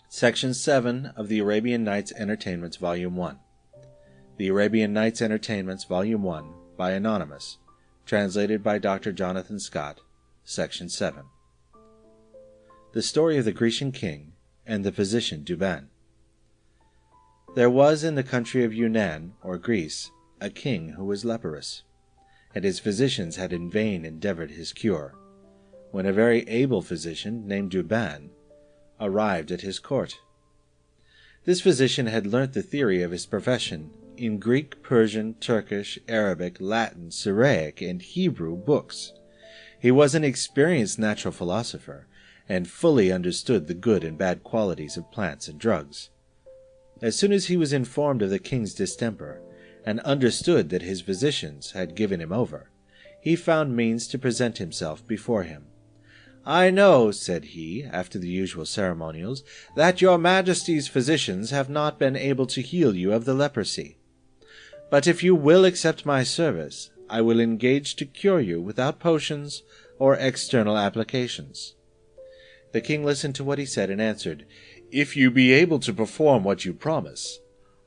Section 7 of the Arabian Nights Entertainments, Volume 1. The Arabian Nights Entertainments, Volume 1, by Anonymous, translated by Dr. Jonathan Scott, Section 7. The Story of the Grecian King and the Physician Douban. There was in the country of Yunnan, or Greece, a king who was leprous, and his physicians had in vain endeavored his cure, when a very able physician named Douban arrived at his court. This physician had learnt the theory of his profession in Greek, Persian, Turkish, Arabic, Latin, Syriac, and Hebrew books. He was an experienced natural philosopher, and fully understood the good and bad qualities of plants and drugs. As soon as he was informed of the king's distemper, and understood that his physicians had given him over, he found means to present himself before him. "I know," said he, after the usual ceremonials, "that your Majesty's physicians have not been able to heal you of the leprosy. But if you will accept my service, I will engage to cure you without potions or external applications." The king listened to what he said and answered, "If you be able to perform what you promise,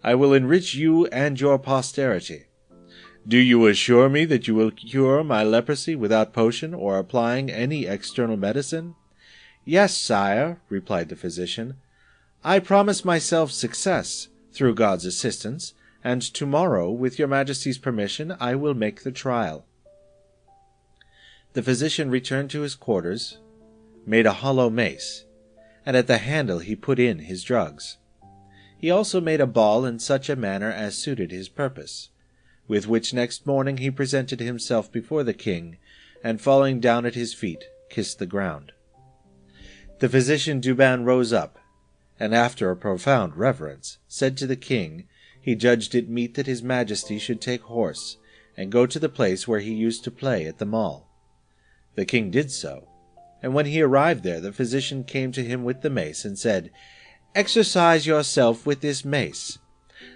I will enrich you and your posterity. Do you assure me that you will cure my leprosy without potion or applying any external medicine?" "Yes, sire," replied the physician. "I promise myself success, through God's assistance, and tomorrow, with your Majesty's permission, I will make the trial." The physician returned to his quarters, made a hollow mace, and at the handle he put in his drugs. He also made a ball in such a manner as suited his purpose, with which next morning he presented himself before the king, and falling down at his feet, kissed the ground. The physician Douban rose up, and after a profound reverence, said to the king he judged it meet that his Majesty should take horse, and go to the place where he used to play at the mall. The king did so, and when he arrived there, the physician came to him with the mace, and said, "Exercise yourself with this mace,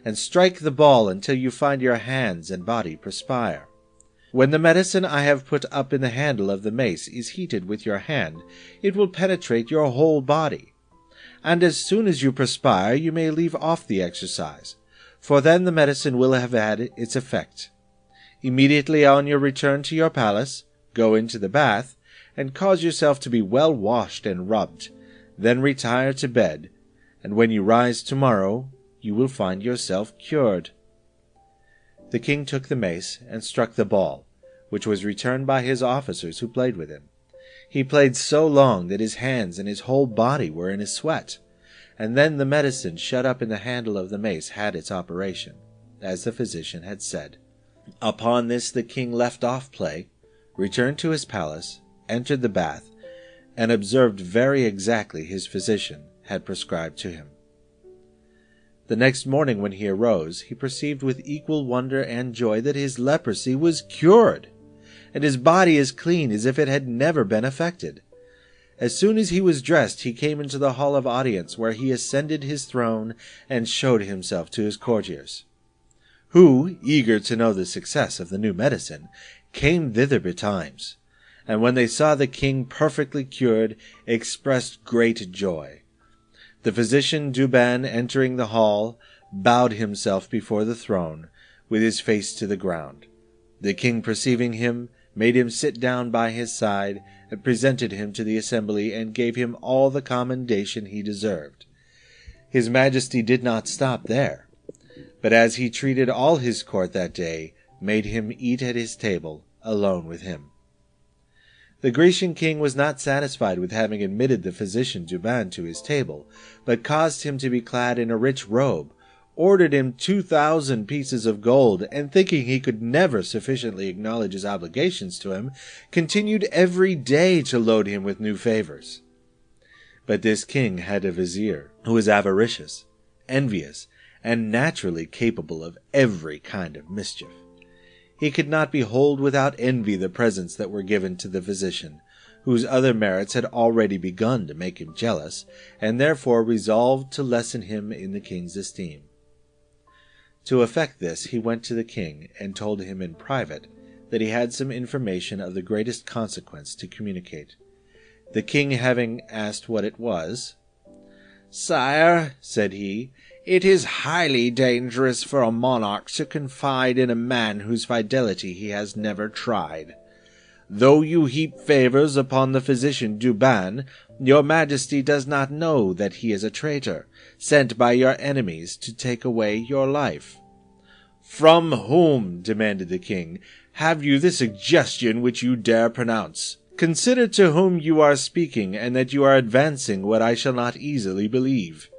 and strike the ball until you find your hands and body perspire. When the medicine I have put up in the handle of the mace is heated with your hand, it will penetrate your whole body. And as soon as you perspire, you may leave off the exercise, for then the medicine will have had its effect. Immediately on your return to your palace, go into the bath, and cause yourself to be well washed and rubbed. Then retire to bed, and when you rise tomorrow, you will find yourself cured." The king took the mace and struck the ball, which was returned by his officers who played with him. He played so long that his hands and his whole body were in a sweat, and then the medicine shut up in the handle of the mace had its operation, as the physician had said. Upon this the king left off play, returned to his palace, entered the bath, and observed very exactly his physician had prescribed to him. The next morning when he arose, he perceived with equal wonder and joy that his leprosy was cured, and his body as clean as if it had never been affected. As soon as he was dressed, he came into the hall of audience, where he ascended his throne and showed himself to his courtiers, who, eager to know the success of the new medicine, came thither betimes, and when they saw the king perfectly cured, expressed great joy. The physician Douban, entering the hall, bowed himself before the throne, with his face to the ground. The king, perceiving him, made him sit down by his side, and presented him to the assembly, and gave him all the commendation he deserved. His Majesty did not stop there, but as he treated all his court that day, made him eat at his table alone with him. The Grecian king was not satisfied with having admitted the physician Douban to his table, but caused him to be clad in a rich robe, ordered him 2,000 pieces of gold, and thinking he could never sufficiently acknowledge his obligations to him, continued every day to load him with new favors. But this king had a vizier, who was avaricious, envious, and naturally capable of every kind of mischief. He could not behold without envy the presents that were given to the physician, whose other merits had already begun to make him jealous, and therefore resolved to lessen him in the king's esteem. To effect this, he went to the king, and told him in private that he had some information of the greatest consequence to communicate, The king having asked what it was, "Sire," said he, "it is highly dangerous for a monarch to confide in a man whose fidelity he has never tried. Though you heap favors upon the physician Douban, your majesty does not know that he is a traitor, sent by your enemies to take away your life." "From whom," demanded the king, "have you the suggestion which you dare pronounce? Consider to whom you are speaking, and that you are advancing what I shall not easily believe."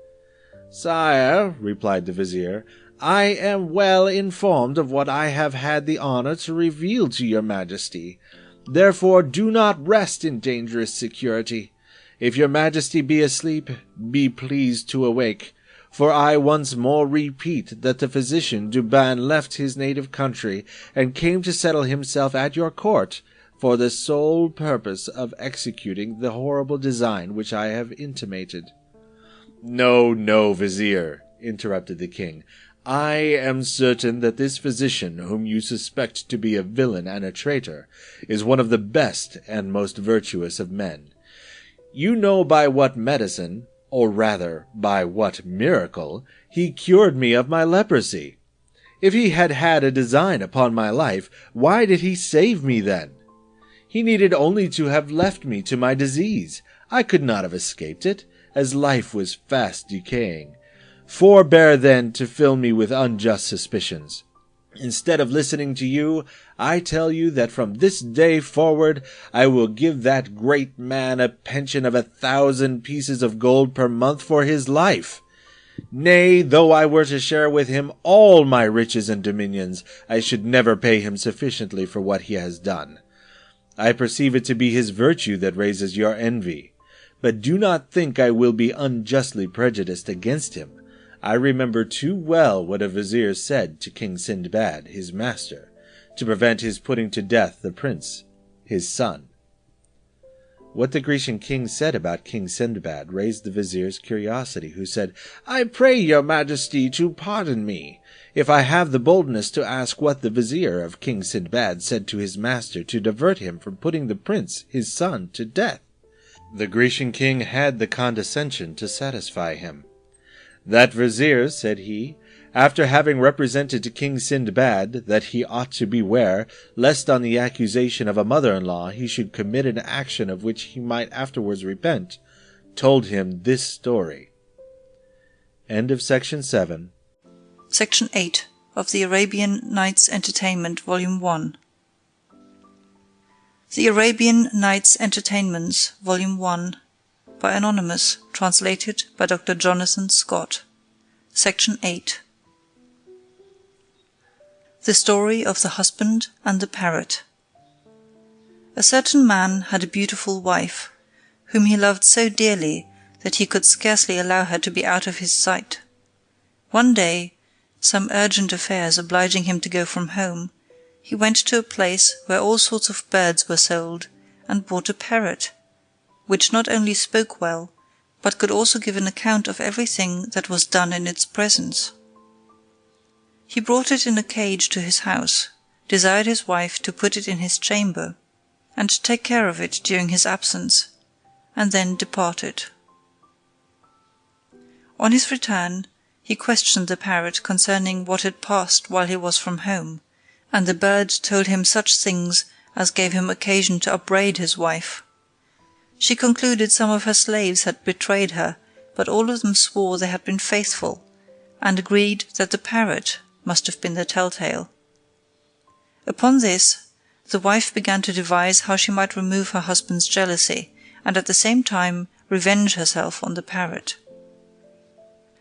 "Sire," replied the vizier, "I am well informed of what I have had the honor to reveal to your majesty. Therefore do not rest in dangerous security. If your majesty be asleep, be pleased to awake, for I once more repeat that the physician Douban left his native country, and came to settle himself at your court, for the sole purpose of executing the horrible design which I have intimated." "No, no, vizier," interrupted the king. "I am certain that this physician, whom you suspect to be a villain and a traitor, is one of the best and most virtuous of men. You know by what medicine, or rather by what miracle, he cured me of my leprosy. If he had had a design upon my life, why did he save me then? He needed only to have left me to my disease. I could not have escaped it, as life was fast decaying. Forbear then to fill me with unjust suspicions. Instead of listening to you, I tell you that from this day forward I will give that great man a pension of 1,000 pieces of gold per month for his life. Nay, though I were to share with him all my riches and dominions, I should never pay him sufficiently for what he has done. I perceive it to be his virtue that raises your envy, but do not think I will be unjustly prejudiced against him. I remember too well what a vizier said to King Sindbad, his master, to prevent his putting to death the prince, his son." What the Grecian king said about King Sindbad raised the vizier's curiosity, who said, "I pray your majesty to pardon me, if I have the boldness to ask what the vizier of King Sindbad said to his master to divert him from putting the prince, his son, to death." The Grecian king had the condescension to satisfy him. "That vizier," said he, "after having represented to King Sindbad that he ought to beware, lest on the accusation of a mother-in-law he should commit an action of which he might afterwards repent, told him this story." End of Section 7. Section 8 of the Arabian Nights Entertainment, Volume 1. The Arabian Nights Entertainments, Volume 1, by Anonymous, translated by Dr. Jonathan Scott. Section 8. The Story of the Husband and the Parrot. A certain man had a beautiful wife, whom he loved so dearly that he could scarcely allow her to be out of his sight. One day, some urgent affairs obliging him to go from home, he went to a place where all sorts of birds were sold, and bought a parrot, which not only spoke well, but could also give an account of everything that was done in its presence. He brought it in a cage to his house, desired his wife to put it in his chamber, and to take care of it during his absence, and then departed. On his return, he questioned the parrot concerning what had passed while he was from home, and the bird told him such things as gave him occasion to upbraid his wife. She concluded some of her slaves had betrayed her, but all of them swore they had been faithful, and agreed that the parrot must have been the telltale. Upon this, the wife began to devise how she might remove her husband's jealousy, and at the same time revenge herself on the parrot.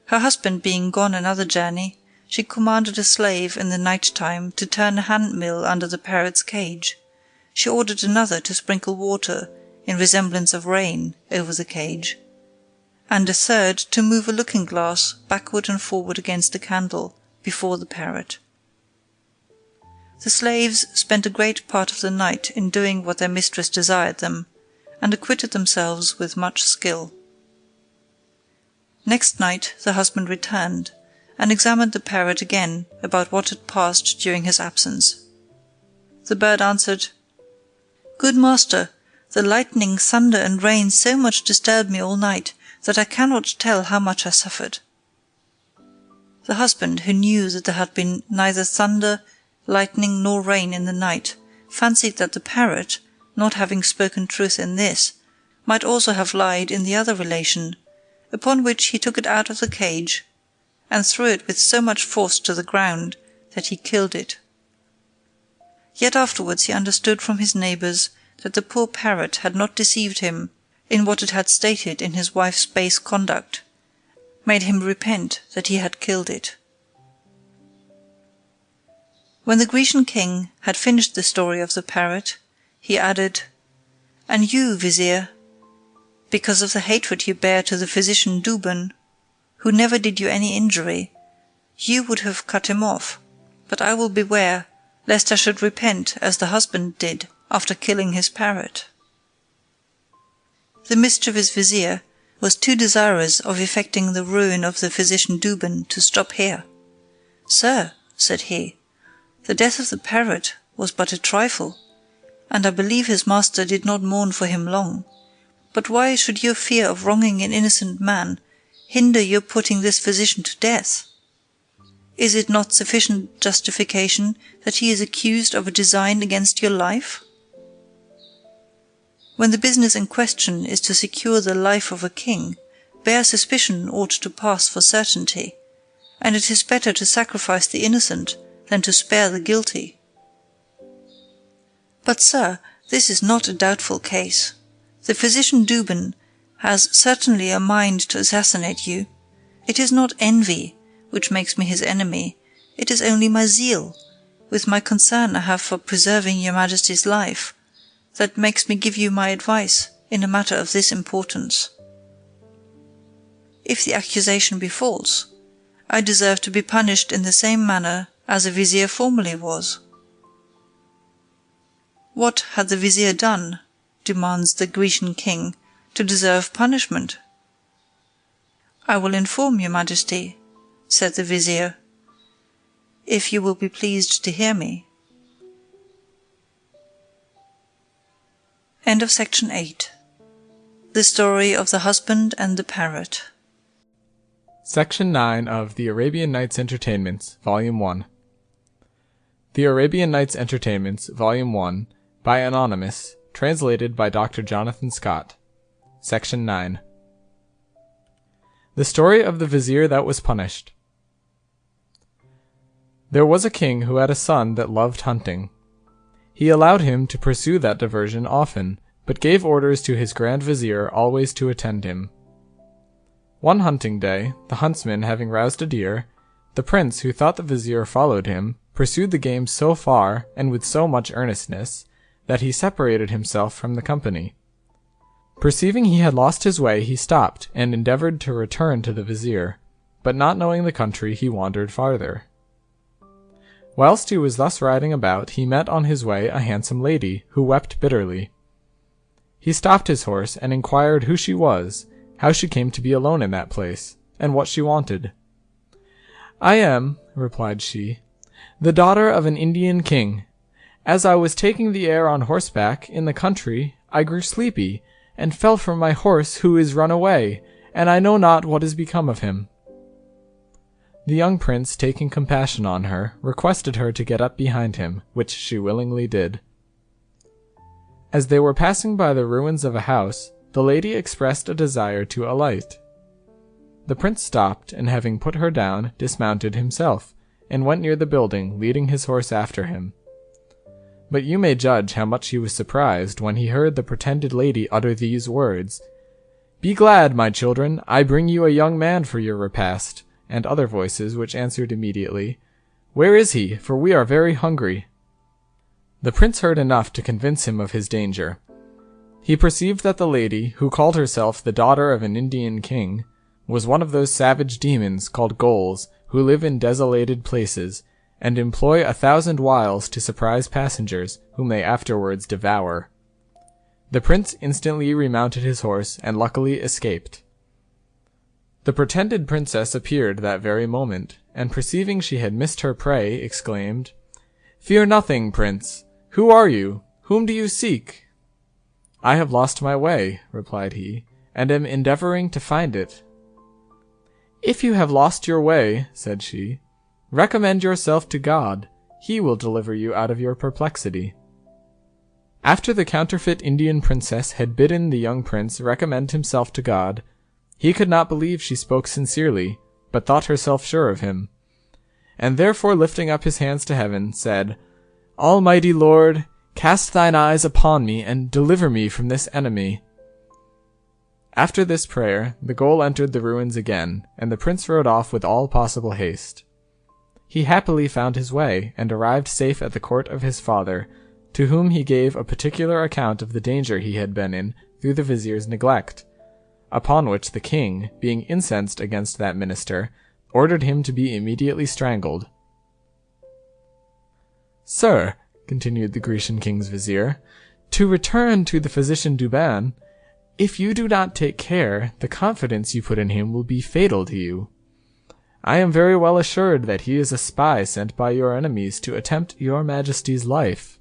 Her husband being gone another journey, she commanded a slave in the night time to turn a hand-mill under the parrot's cage. She ordered another to sprinkle water, in resemblance of rain, over the cage, and a third to move a looking-glass backward and forward against a candle, before the parrot. The slaves spent a great part of the night in doing what their mistress desired them, and acquitted themselves with much skill. Next night the husband returned, and examined the parrot again about what had passed during his absence. The bird answered, "Good master, The lightning, thunder, and rain so much disturbed me all night that I cannot tell how much I suffered." The husband, who knew that there had been neither thunder, lightning, nor rain in the night, fancied that the parrot, not having spoken truth in this, might also have lied in the other relation, upon which he took it out of the cage, and threw it with so much force to the ground that he killed it. Yet afterwards he understood from his neighbours that the poor parrot had not deceived him in what it had stated in his wife's base conduct, made him repent that he had killed it. When the Grecian king had finished the story of the parrot, he added, "And you, vizier, because of the hatred you bear to the physician Douban, who never did you any injury, you would have cut him off, but I will beware lest I should repent as the husband did after killing his parrot." The mischievous vizier was too desirous of effecting the ruin of the physician Douban to stop here. "Sir," said he, "the death of the parrot was but a trifle, and I believe his master did not mourn for him long. But why should your fear of wronging an innocent man hinder your putting this physician to death? Is it not sufficient justification that he is accused of a design against your life? When the business in question is to secure the life of a king, bare suspicion ought to pass for certainty, and it is better to sacrifice the innocent than to spare the guilty. But, sir, this is not a doubtful case. The physician Douban has certainly a mind to assassinate you. It is not envy which makes me his enemy, it is only my zeal, with my concern I have for preserving your majesty's life, that makes me give you my advice in a matter of this importance. If the accusation be false, I deserve to be punished in the same manner as the vizier formerly was." "What had the vizier done," demands the Grecian king, "to deserve punishment?" "I will inform your majesty," said the vizier, "if you will be pleased to hear me." End of section 8. The Story of the Husband and the Parrot. Section 9 of The Arabian Nights Entertainments, Volume 1. The Arabian Nights Entertainments, Volume 1, by Anonymous, translated by Dr. Jonathan Scott. Section 9. The Story of the Vizier That Was Punished. There was a king who had a son that loved hunting. He allowed him to pursue that diversion often, but gave orders to his grand vizier always to attend him. One hunting day, the huntsman having roused a deer, the prince, who thought the vizier followed him, pursued the game so far, and with so much earnestness, that he separated himself from the company. Perceiving he had lost his way, he stopped, and endeavoured to return to the vizier, but not knowing the country, he wandered farther. Whilst he was thus riding about, he met on his way a handsome lady, who wept bitterly. He stopped his horse, and inquired who she was, how she came to be alone in that place, and what she wanted. "I am," replied she, "the daughter of an Indian king. As I was taking the air on horseback in the country, I grew sleepy, and fell from my horse, who is run away, and I know not what is become of him." The young prince, taking compassion on her, requested her to get up behind him, which she willingly did. As they were passing by the ruins of a house, the lady expressed a desire to alight. The prince stopped, and having put her down, dismounted himself, and went near the building, leading his horse after him. But you may judge how much he was surprised when he heard the pretended lady utter these words, "Be glad, my children, I bring you a young man for your repast," and other voices which answered immediately, "Where is he? For we are very hungry." The prince heard enough to convince him of his danger. He perceived that the lady, who called herself the daughter of an Indian king, was one of those savage demons called ghouls, who live in desolated places, and employ 1,000 wiles to surprise passengers, whom they afterwards devour. The prince instantly remounted his horse, and luckily escaped. The pretended princess appeared that very moment, and perceiving she had missed her prey, exclaimed, "Fear nothing, prince. Who are you? Whom do you seek?" I have lost my way, replied he, and am endeavoring to find it. If you have lost your way, said she, recommend yourself to God. He will deliver you out of your perplexity. After the counterfeit Indian princess had bidden the young prince recommend himself to God, he could not believe she spoke sincerely, but thought herself sure of him, and therefore lifting up his hands to heaven, said, Almighty Lord, cast thine eyes upon me, and deliver me from this enemy. After this prayer, the ghoul entered the ruins again, and the prince rode off with all possible haste. He happily found his way, and arrived safe at the court of his father, to whom he gave a particular account of the danger he had been in through the vizier's neglect, upon which the king, being incensed against that minister, ordered him to be immediately strangled. Sir, continued the Grecian king's vizier, to return to the physician Douban, if you do not take care, the confidence you put in him will be fatal to you. I am very well assured that he is a spy sent by your enemies to attempt your majesty's life.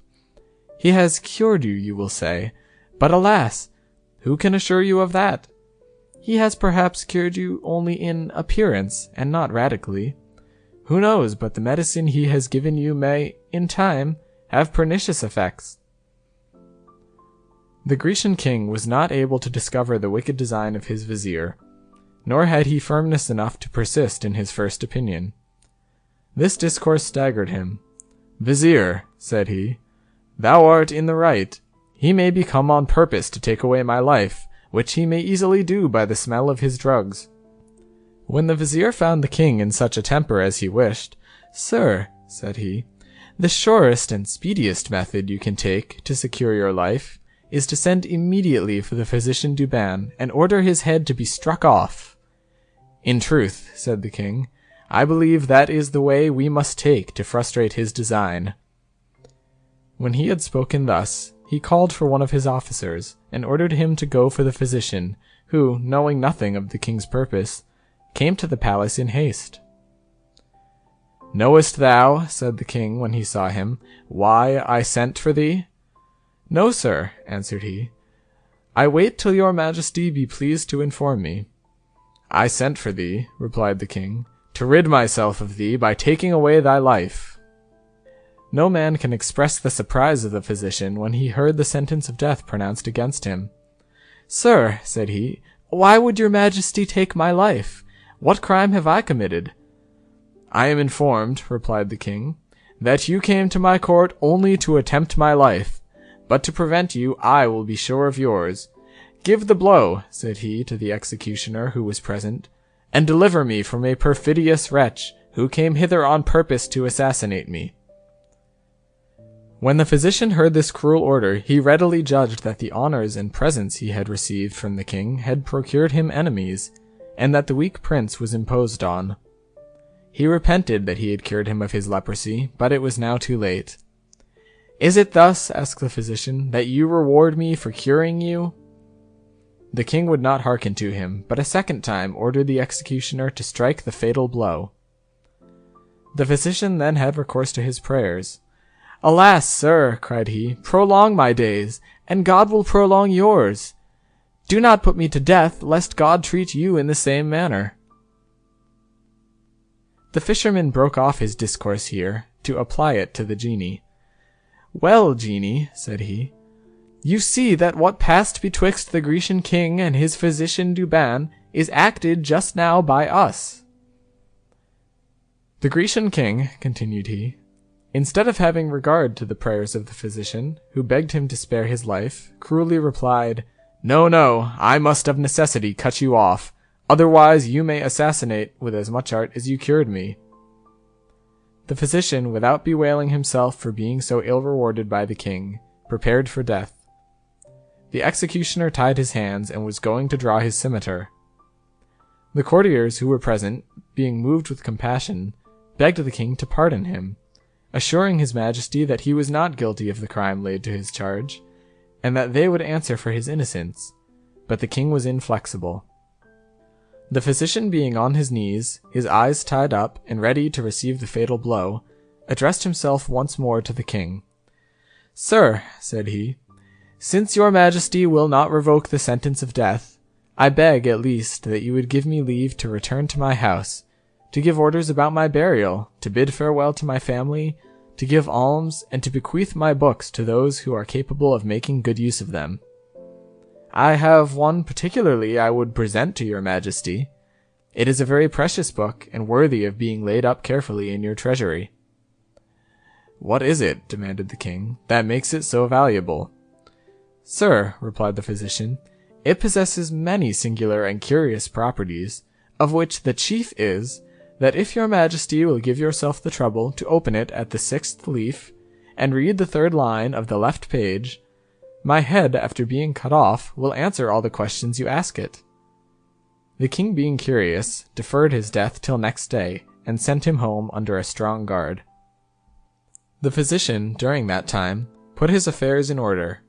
He has cured you, you will say, but alas, who can assure you of that? He has perhaps cured you only in appearance, and not radically. Who knows but the medicine he has given you may, in time, have pernicious effects? The Grecian king was not able to discover the wicked design of his vizier, nor had he firmness enough to persist in his first opinion. This discourse staggered him. Vizier, said he, thou art in the right. He may be come on purpose to take away my life, which he may easily do by the smell of his drugs. When the vizier found the king in such a temper as he wished, Sir, said he, the surest and speediest method you can take to secure your life is to send immediately for the physician Douban and order his head to be struck off. In truth, said the king, I believe that is the way we must take to frustrate his design. When he had spoken thus, he called for one of his officers, and ordered him to go for the physician, who, knowing nothing of the king's purpose, came to the palace in haste. Knowest thou, said the king when he saw him, why I sent for thee? No, sir, answered he. I wait till your majesty be pleased to inform me. I sent for thee, replied the king, to rid myself of thee by taking away thy life. No man can express the surprise of the physician when he heard the sentence of death pronounced against him. Sir, said he, why would your majesty take my life? What crime have I committed? I am informed, replied the king, that you came to my court only to attempt my life, but to prevent you I will be sure of yours. Give the blow, said he to the executioner who was present, and deliver me from a perfidious wretch who came hither on purpose to assassinate me. When the physician heard this cruel order, he readily judged that the honors and presents he had received from the king had procured him enemies, and that the weak prince was imposed on. He repented that he had cured him of his leprosy, but it was now too late. Is it thus, asked the physician, that you reward me for curing you? The king would not hearken to him, but a second time ordered the executioner to strike the fatal blow. The physician then had recourse to his prayers. Alas, sir, cried he, prolong my days, and God will prolong yours. Do not put me to death, lest God treat you in the same manner. The fisherman broke off his discourse here, to apply it to the genie. Well, Genie, said he, you see that what passed betwixt the Grecian king and his physician Douban is acted just now by us. The Grecian king, continued he, instead of having regard to the prayers of the physician, who begged him to spare his life, cruelly replied, No, no, I must of necessity cut you off, otherwise you may assassinate with as much art as you cured me. The physician, without bewailing himself for being so ill rewarded by the king, prepared for death. The executioner tied his hands and was going to draw his scimitar. The courtiers who were present, being moved with compassion, begged the king to pardon him, assuring his majesty that he was not guilty of the crime laid to his charge, and that they would answer for his innocence, but the king was inflexible. The physician being on his knees, his eyes tied up, and ready to receive the fatal blow, addressed himself once more to the king. Sir, said he, "Since your majesty will not revoke the sentence of death, I beg, at least, that you would give me leave to return to my house, to give orders about my burial, to bid farewell to my family, to give alms, and to bequeath my books to those who are capable of making good use of them. I have one particularly I would present to your majesty. It is a very precious book, and worthy of being laid up carefully in your treasury." "What is it," demanded the king, "that makes it so valuable?" "Sir," replied the physician, "it possesses many singular and curious properties, of which the chief is, that if your majesty will give yourself the trouble to open it at the 6th leaf, and read the 3rd line of the left page, my head, after being cut off, will answer all the questions you ask it." The king, being curious, deferred his death till next day, and sent him home under a strong guard. The physician, during that time, put his affairs in order,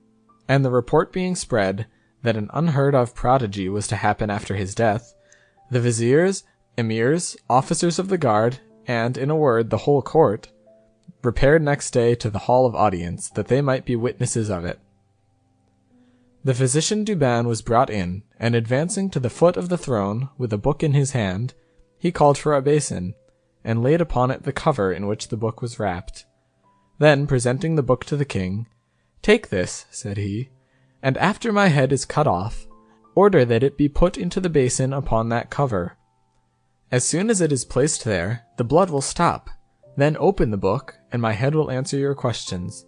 and the report being spread that an unheard-of prodigy was to happen after his death, the viziers, emirs, officers of the guard, and, in a word, the whole court, repaired next day to the hall of audience, that they might be witnesses of it. The physician Douban was brought in, and advancing to the foot of the throne, with a book in his hand, he called for a basin, and laid upon it the cover in which the book was wrapped. Then, presenting the book to the king, "Take this," said he, "and after my head is cut off, order that it be put into the basin upon that cover. As soon as it is placed there, the blood will stop. Then open the book, and my head will answer your questions.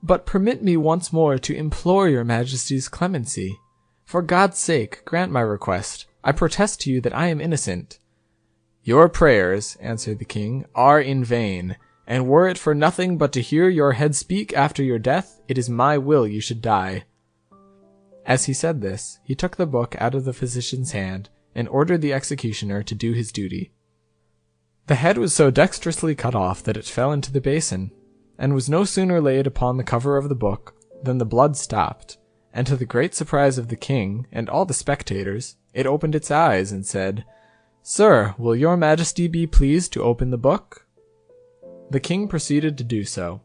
But permit me once more to implore your majesty's clemency. For God's sake, grant my request. I protest to you that I am innocent." "Your prayers," answered the king, "are in vain, and were it for nothing but to hear your head speak after your death, it is my will you should die." As he said this, he took the book out of the physician's hand, and ordered the executioner to do his duty. The head was so dexterously cut off that it fell into the basin, and was no sooner laid upon the cover of the book than the blood stopped, and to the great surprise of the king and all the spectators, it opened its eyes and said, "Sir, will your majesty be pleased to open the book?" The king proceeded to do so,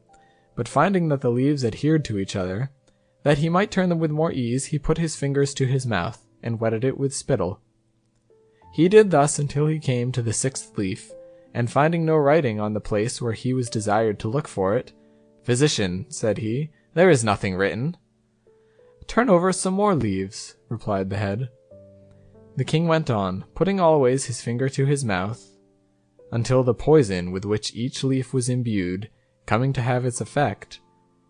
but finding that the leaves adhered to each other, that he might turn them with more ease, he put his fingers to his mouth, and wetted it with spittle. He did thus until he came to the 6th leaf, and finding no writing on the place where he was desired to look for it, "Physician," said he, "there is nothing written." "Turn over some more leaves," replied the head. The king went on, putting always his finger to his mouth, until the poison with which each leaf was imbued, coming to have its effect,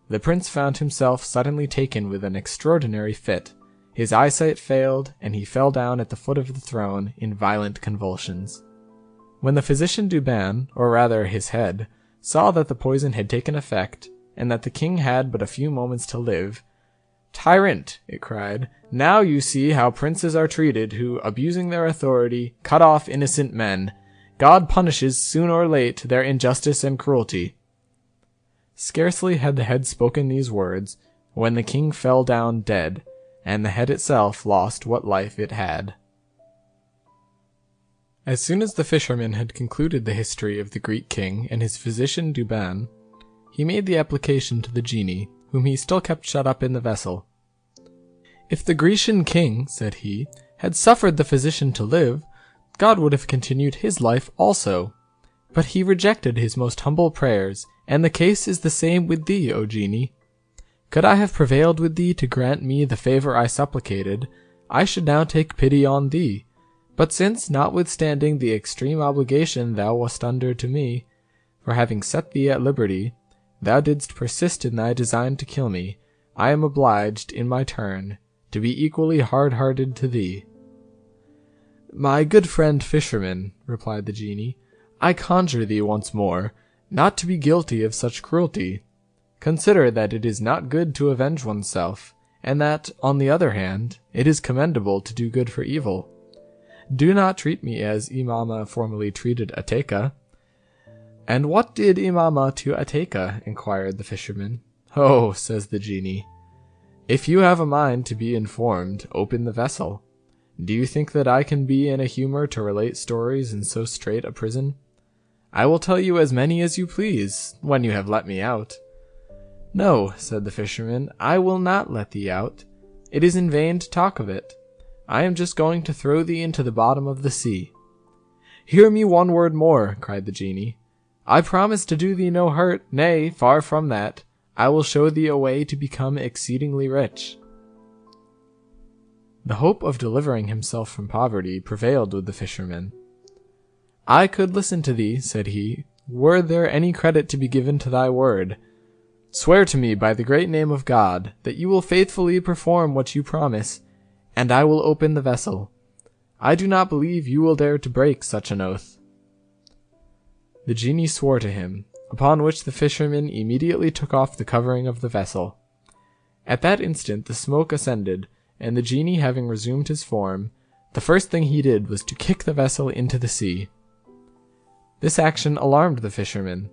the prince found himself suddenly taken with an extraordinary fit. His eyesight failed, and he fell down at the foot of the throne in violent convulsions. When the physician Douban, or rather his head, saw that the poison had taken effect, and that the king had but a few moments to live, "Tyrant," it cried, "now you see how princes are treated who, abusing their authority, cut off innocent men. God punishes, soon or late, their injustice and cruelty." Scarcely had the head spoken these words, when the king fell down dead, and the head itself lost what life it had. As soon as the fisherman had concluded the history of the Greek king and his physician Douban, he made the application to the genie, whom he still kept shut up in the vessel. "If the Grecian king," said he, "had suffered the physician to live, God would have continued his life also. But he rejected his most humble prayers, and the case is the same with thee, O genie. Could I have prevailed with thee to grant me the favor I supplicated, I should now take pity on thee. But since, notwithstanding the extreme obligation thou wast under to me, for having set thee at liberty, thou didst persist in thy design to kill me, I am obliged, in my turn, to be equally hard-hearted to thee." "My good friend Fisherman," replied the genie, "I conjure thee once more, not to be guilty of such cruelty. Consider that it is not good to avenge oneself, and that, on the other hand, it is commendable to do good for evil. Do not treat me as Imama formerly treated Ateka." "And what did Imama to Ateka?" inquired the fisherman. "Oh," says the genie, "if you have a mind to be informed, open the vessel. Do you think that I can be in a humor to relate stories in so strait a prison? I will tell you as many as you please, when you have let me out." "No," said the fisherman, "I will not let thee out. It is in vain to talk of it. I am just going to throw thee into the bottom of the sea." "Hear me one word more," cried the genie. "I promise to do thee no hurt, nay, far from that. I will show thee a way to become exceedingly rich." The hope of delivering himself from poverty prevailed with the fisherman. "I could listen to thee," said he, "were there any credit to be given to thy word. Swear to me by the great name of God that you will faithfully perform what you promise, and I will open the vessel. I do not believe you will dare to break such an oath." The genie swore to him, upon which the fisherman immediately took off the covering of the vessel. At that instant the smoke ascended, and the genie having resumed his form, the first thing he did was to kick the vessel into the sea. This action alarmed the fisherman.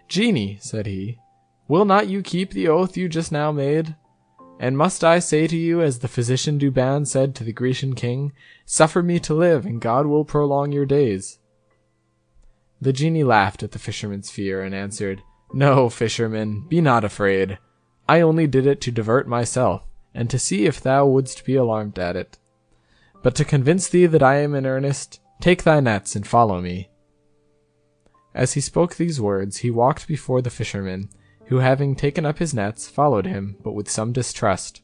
"Genie," said he, "will not you keep the oath you just now made? And must I say to you, as the physician Douban said to the Grecian king, 'Suffer me to live, and God will prolong your days'?" The genie laughed at the fisherman's fear, and answered, "No, fisherman, be not afraid. I only did it to divert myself, and to see if thou wouldst be alarmed at it. But to convince thee that I am in earnest, take thy nets and follow me." As he spoke these words, he walked before the fisherman, who, having taken up his nets, followed him, but with some distrust.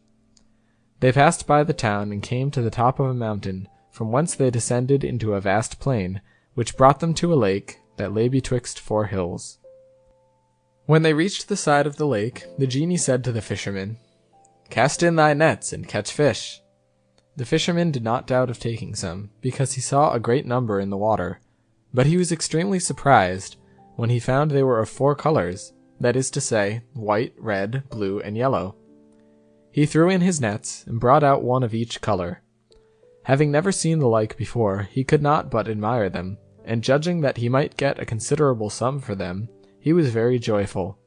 They passed by the town and came to the top of a mountain, from whence they descended into a vast plain, which brought them to a lake that lay betwixt 4 hills. When they reached the side of the lake, the genie said to the fisherman, "Cast in thy nets and catch fish." The fisherman did not doubt of taking some, because he saw a great number in the water, but he was extremely surprised when he found they were of 4 colors, that is to say, white, red, blue, and yellow. He threw in his nets, and brought out one of each color. Having never seen the like before, he could not but admire them, and judging that he might get a considerable sum for them, he was very joyful.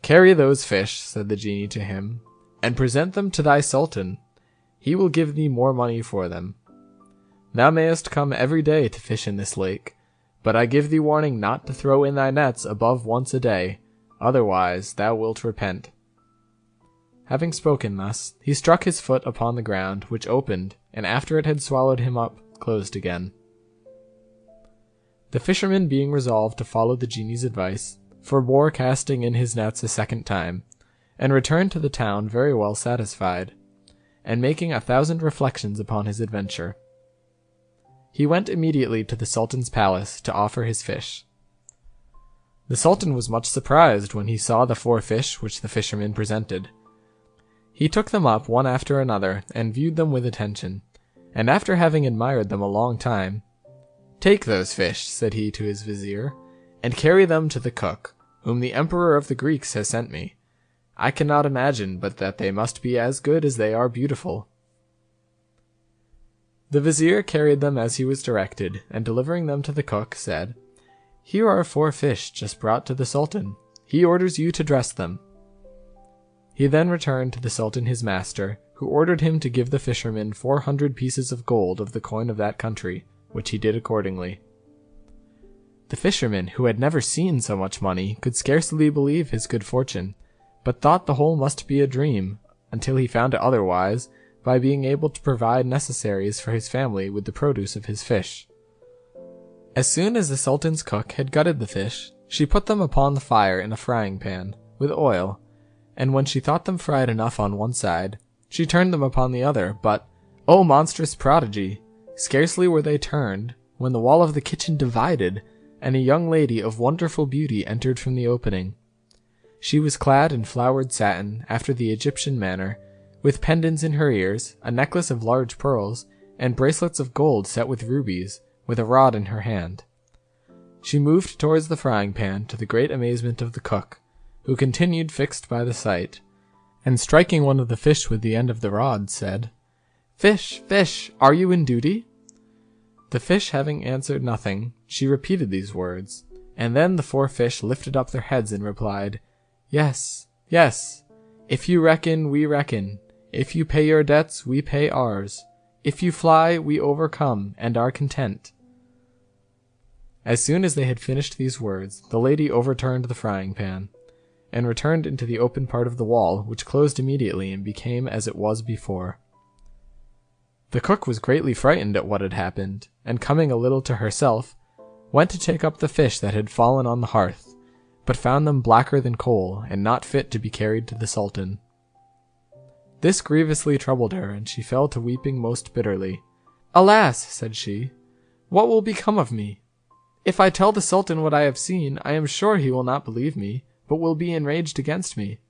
"Carry those fish," said the genie to him, "and present them to thy sultan. He will give thee more money for them. Thou mayest come every day to fish in this lake, but I give thee warning not to throw in thy nets above once a day, otherwise thou wilt repent." Having spoken thus, he struck his foot upon the ground, which opened, and after it had swallowed him up, closed again. The fisherman, being resolved to follow the genie's advice, forbore casting in his nets a second time, and returned to the town very well satisfied, and making 1,000 reflections upon his adventure. He went immediately to the Sultan's palace to offer his fish. The Sultan was much surprised when he saw the 4 fish which the fisherman presented. He took them up one after another, and viewed them with attention, and after having admired them a long time, "Take those fish," said he to his vizier, "and carry them to the cook, whom the Emperor of the Greeks has sent me. I cannot imagine but that they must be as good as they are beautiful." The vizier carried them as he was directed, and delivering them to the cook, said, "Here are 4 fish just brought to the Sultan. He orders you to dress them." He then returned to the Sultan his master, who ordered him to give the fisherman 400 pieces of gold of the coin of that country, which he did accordingly. The fisherman, who had never seen so much money, could scarcely believe his good fortune, but thought the whole must be a dream, until he found it otherwise, by being able to provide necessaries for his family with the produce of his fish. As soon as the Sultan's cook had gutted the fish, she put them upon the fire in a frying pan, with oil, and when she thought them fried enough on one side, she turned them upon the other, but, oh monstrous prodigy! Scarcely were they turned, when the wall of the kitchen divided, and a young lady of wonderful beauty entered from the opening. She was clad in flowered satin, after the Egyptian manner, with pendants in her ears, a necklace of large pearls, and bracelets of gold set with rubies, with a rod in her hand. She moved towards the frying pan, to the great amazement of the cook, who continued fixed by the sight, and striking one of the fish with the end of the rod, said, "Fish, fish, are you in duty?" The fish having answered nothing, she repeated these words, and then the 4 fish lifted up their heads and replied, "Yes, yes, if you reckon, we reckon. If you pay your debts, we pay ours. If you fly, we overcome, and are content." As soon as they had finished these words, the lady overturned the frying pan, and returned into the open part of the wall, which closed immediately and became as it was before. The cook was greatly frightened at what had happened, and coming a little to herself, went to take up the fish that had fallen on the hearth, but found them blacker than coal, and not fit to be carried to the Sultan. This grievously troubled her, and she fell to weeping most bitterly. "Alas," said she, "what will become of me? If I tell the Sultan what I have seen, I am sure he will not believe me, but will be enraged against me."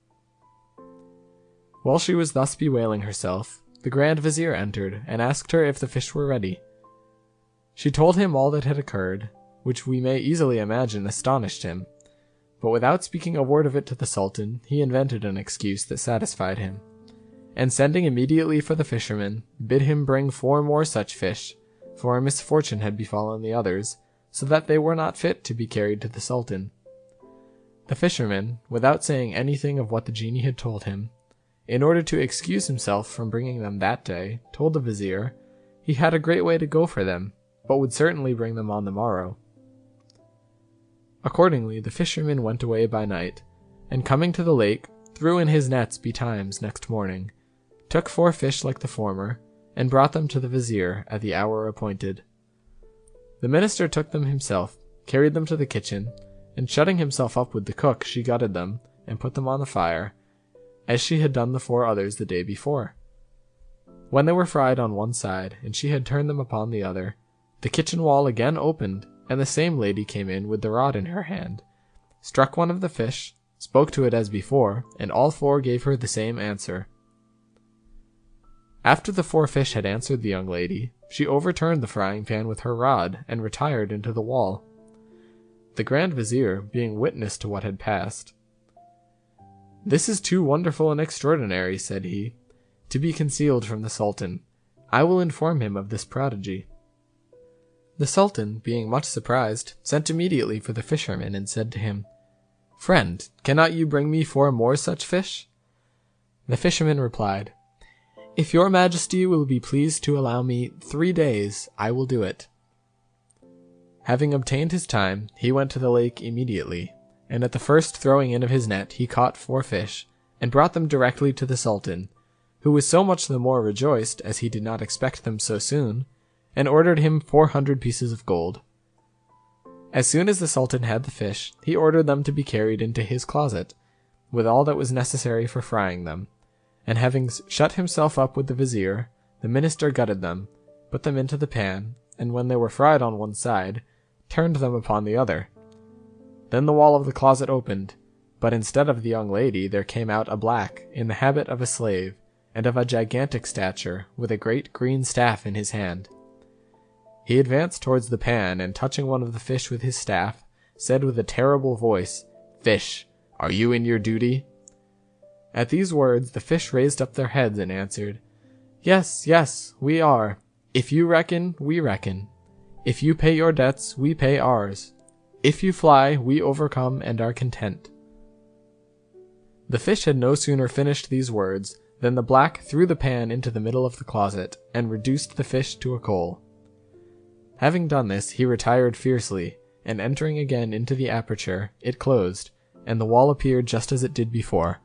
While she was thus bewailing herself, the Grand Vizier entered, and asked her if the fish were ready. She told him all that had occurred, which we may easily imagine astonished him, but without speaking a word of it to the Sultan, he invented an excuse that satisfied him, and sending immediately for the fisherman, bid him bring 4 more such fish, for a misfortune had befallen the others, so that they were not fit to be carried to the Sultan. The fisherman, without saying anything of what the genie had told him, in order to excuse himself from bringing them that day, told the vizier he had a great way to go for them, but would certainly bring them on the morrow. Accordingly, the fisherman went away by night, and coming to the lake, threw in his nets betimes next morning, took 4 fish like the former, and brought them to the vizier at the hour appointed. The minister took them himself, carried them to the kitchen, and shutting himself up with the cook, she gutted them, and put them on the fire, as she had done the 4 others the day before. When they were fried on one side, and she had turned them upon the other, the kitchen wall again opened, and the same lady came in with the rod in her hand, struck one of the fish, spoke to it as before, and all 4 gave her the same answer. After the 4 fish had answered the young lady, she overturned the frying pan with her rod, and retired into the wall. The Grand Vizier, being witness to what had passed, "This is too wonderful and extraordinary," said he, "to be concealed from the Sultan. I will inform him of this prodigy." The Sultan, being much surprised, sent immediately for the fisherman, and said to him, "Friend, cannot you bring me 4 more such fish?" The fisherman replied, "If your majesty will be pleased to allow me 3 days, I will do it." Having obtained his time, he went to the lake immediately, and at the first throwing in of his net he caught 4 fish, and brought them directly to the Sultan, who was so much the more rejoiced as he did not expect them so soon, and ordered him 400 pieces of gold. As soon as the Sultan had the fish, he ordered them to be carried into his closet, with all that was necessary for frying them, and having shut himself up with the vizier, the minister gutted them, put them into the pan, and when they were fried on one side, turned them upon the other. Then the wall of the closet opened, but instead of the young lady there came out a black, in the habit of a slave, and of a gigantic stature, with a great green staff in his hand. He advanced towards the pan, and touching one of the fish with his staff, said with a terrible voice, "Fish, are you in your duty?" At these words the fish raised up their heads and answered, "Yes, yes, we are. If you reckon, we reckon. If you pay your debts, we pay ours. If you fly, we overcome and are content." The fish had no sooner finished these words than the black threw the pan into the middle of the closet, and reduced the fish to a coal. Having done this, he retired fiercely, and entering again into the aperture, it closed, and the wall appeared just as it did before.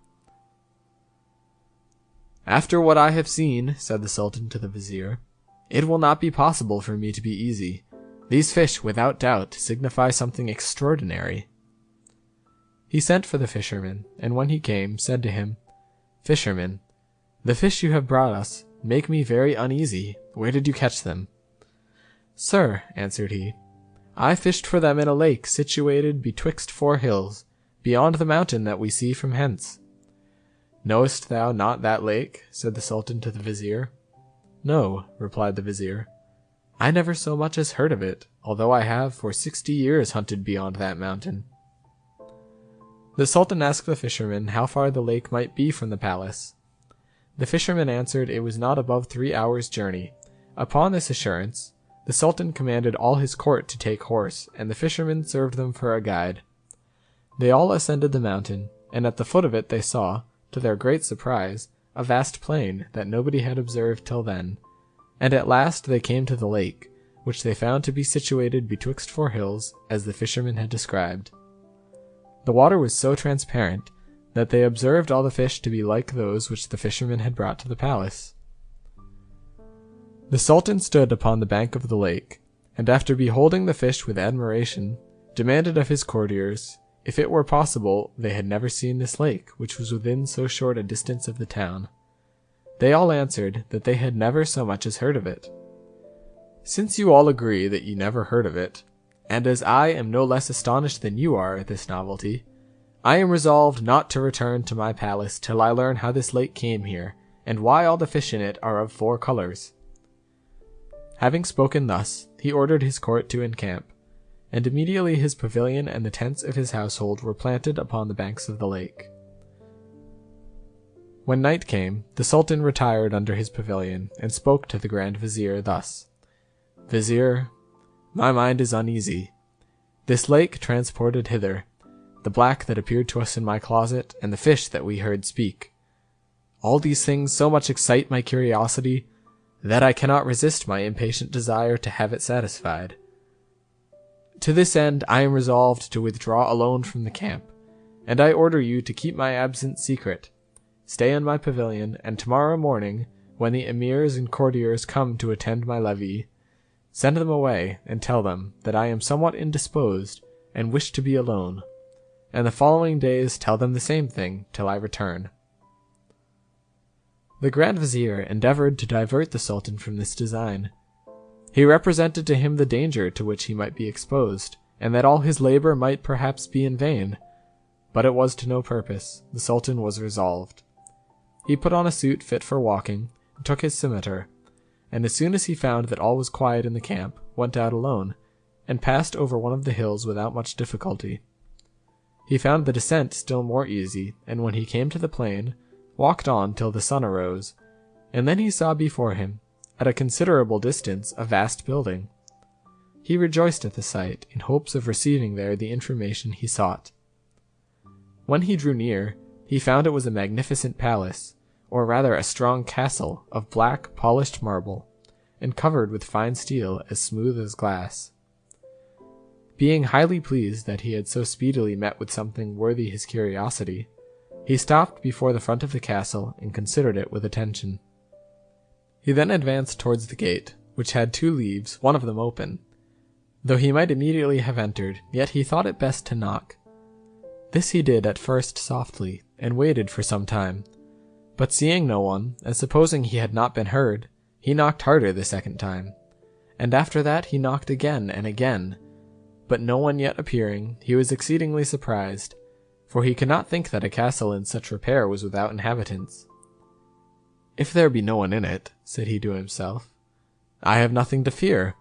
"After what I have seen," said the Sultan to the vizier, "it will not be possible for me to be easy. These fish, without doubt, signify something extraordinary." He sent for the fisherman, and when he came, said to him, "Fisherman, the fish you have brought us make me very uneasy. Where did you catch them?" "Sir," answered he, "I fished for them in a lake situated betwixt 4 hills, beyond the mountain that we see from hence." "Knowest thou not that lake?" said the Sultan to the vizier. "No," replied the vizier, "I never so much as heard of it, although I have for 60 years hunted beyond that mountain." The Sultan asked the fisherman how far the lake might be from the palace. The fisherman answered it was not above 3 hours' journey. Upon this assurance, the Sultan commanded all his court to take horse, and the fisherman served them for a guide. They all ascended the mountain, and at the foot of it they saw, to their great surprise, a vast plain that nobody had observed till then, and at last they came to the lake, which they found to be situated betwixt 4 hills, as the fisherman had described. The water was so transparent that they observed all the fish to be like those which the fisherman had brought to the palace. The Sultan stood upon the bank of the lake, and after beholding the fish with admiration, demanded of his courtiers if it were possible they had never seen this lake, which was within so short a distance of the town. They all answered that they had never so much as heard of it. "Since you all agree that you never heard of it, and as I am no less astonished than you are at this novelty, I am resolved not to return to my palace till I learn how this lake came here, and why all the fish in it are of 4 colors. Having spoken thus, he ordered his court to encamp, and immediately his pavilion and the tents of his household were planted upon the banks of the lake. When night came, the Sultan retired under his pavilion, and spoke to the Grand Vizier thus: "Vizier, my mind is uneasy. This lake transported hither, the black that appeared to us in my closet, and the fish that we heard speak. All these things so much excite my curiosity, that I cannot resist my impatient desire to have it satisfied. To this end I am resolved to withdraw alone from the camp, and I order you to keep my absence secret. Stay in my pavilion, and tomorrow morning, when the emirs and courtiers come to attend my levee, send them away and tell them that I am somewhat indisposed and wish to be alone, and the following days tell them the same thing till I return." The Grand Vizier endeavored to divert the Sultan from this design. He represented to him the danger to which he might be exposed, and that all his labor might perhaps be in vain, but it was to no purpose. The Sultan was resolved. He put on a suit fit for walking, and took his scimitar, and as soon as he found that all was quiet in the camp, went out alone, and passed over one of the hills without much difficulty. He found the descent still more easy, and when he came to the plain, walked on till the sun arose, and then he saw before him, at a considerable distance, a vast building. He rejoiced at the sight, in hopes of receiving there the information he sought. When he drew near, he found it was a magnificent palace, or rather a strong castle, of black polished marble, and covered with fine steel as smooth as glass. Being highly pleased that he had so speedily met with something worthy his curiosity, he stopped before the front of the castle and considered it with attention. He then advanced towards the gate, which had 2 leaves, one of them open. Though he might immediately have entered, yet he thought it best to knock. This he did at first softly, and waited for some time, but seeing no one, and supposing he had not been heard, he knocked harder the second time, and after that he knocked again and again, but no one yet appearing, he was exceedingly surprised, for he could not think that a castle in such repair was without inhabitants. "If there be no one in it," said he to himself, "I have nothing to fear,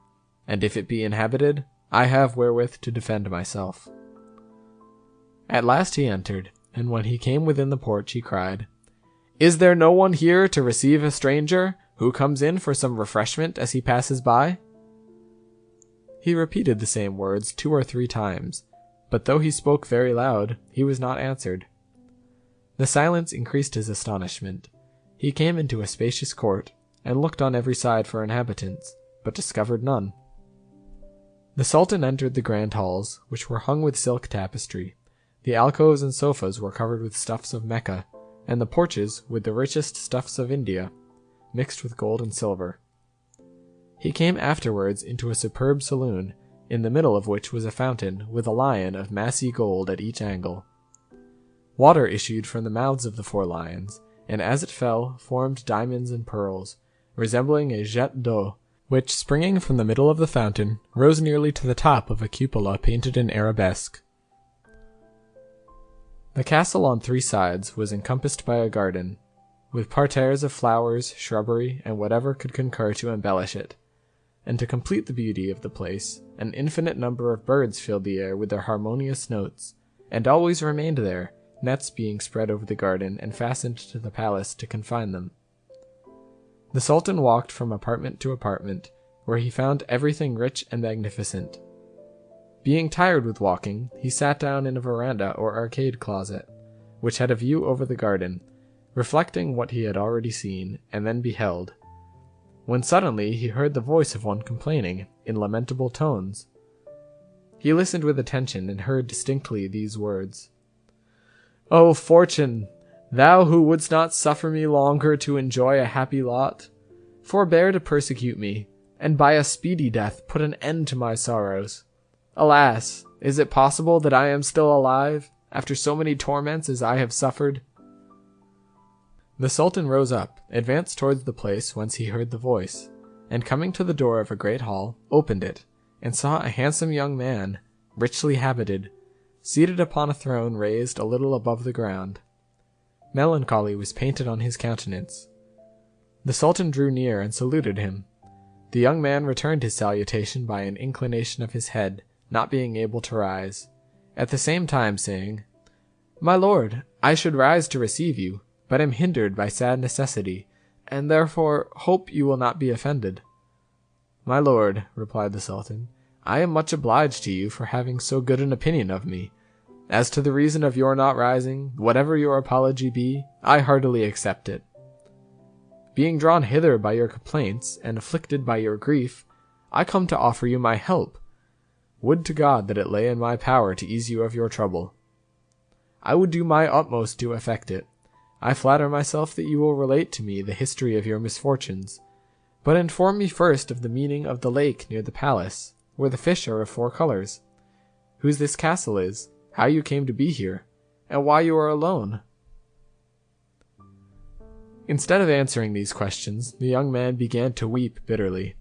and if it be inhabited, I have wherewith to defend myself." At last he entered, and when he came within the porch he cried, "Is there no one here to receive a stranger, who comes in for some refreshment as he passes by?" He repeated the same words 2 or 3 times, but though he spoke very loud, he was not answered. The silence increased his astonishment. He came into a spacious court, and looked on every side for inhabitants, but discovered none. The Sultan entered the grand halls, which were hung with silk tapestry. The alcoves and sofas were covered with stuffs of Mecca, and the porches with the richest stuffs of India, mixed with gold and silver. He came afterwards into a superb saloon, in the middle of which was a fountain with a lion of massy gold at each angle. Water issued from the mouths of the 4 lions, and as it fell formed diamonds and pearls, resembling a jet d'eau, which, springing from the middle of the fountain, rose nearly to the top of a cupola painted in arabesque. The castle on 3 sides was encompassed by a garden, with parterres of flowers, shrubbery, and whatever could concur to embellish it, and to complete the beauty of the place, an infinite number of birds filled the air with their harmonious notes, and always remained there, nets being spread over the garden and fastened to the palace to confine them. The Sultan walked from apartment to apartment, where he found everything rich and magnificent. Being tired with walking, he sat down in a veranda or arcade closet, which had a view over the garden, reflecting what he had already seen, and then beheld, when suddenly he heard the voice of one complaining, in lamentable tones. He listened with attention, and heard distinctly these words: O Fortune, thou who wouldst not suffer me longer to enjoy a happy lot, forbear to persecute me, and by a speedy death put an end to my sorrows. Alas, is it possible that I am still alive, after so many torments as I have suffered? The Sultan rose up, advanced towards the place whence he heard the voice, and coming to the door of a great hall, opened it, and saw a handsome young man, richly habited, seated upon a throne raised a little above the ground. Melancholy was painted on his countenance. The Sultan drew near and saluted him. The young man returned his salutation by an inclination of his head, not being able to rise, at the same time saying, "My lord, I should rise to receive you, but am hindered by sad necessity, and therefore hope you will not be offended." "My lord," replied the Sultan, "I am much obliged to you for having so good an opinion of me. As to the reason of your not rising, whatever your apology be, I heartily accept it. Being drawn hither by your complaints, and afflicted by your grief, I come to offer you my help. Would to God that it lay in my power to ease you of your trouble. I would do my utmost to effect it. I flatter myself that you will relate to me the history of your misfortunes, but inform me first of the meaning of the lake near the palace, where the fish are of 4 colors, whose this castle is, how you came to be here, and why you are alone." Instead of answering these questions, the young man began to weep bitterly.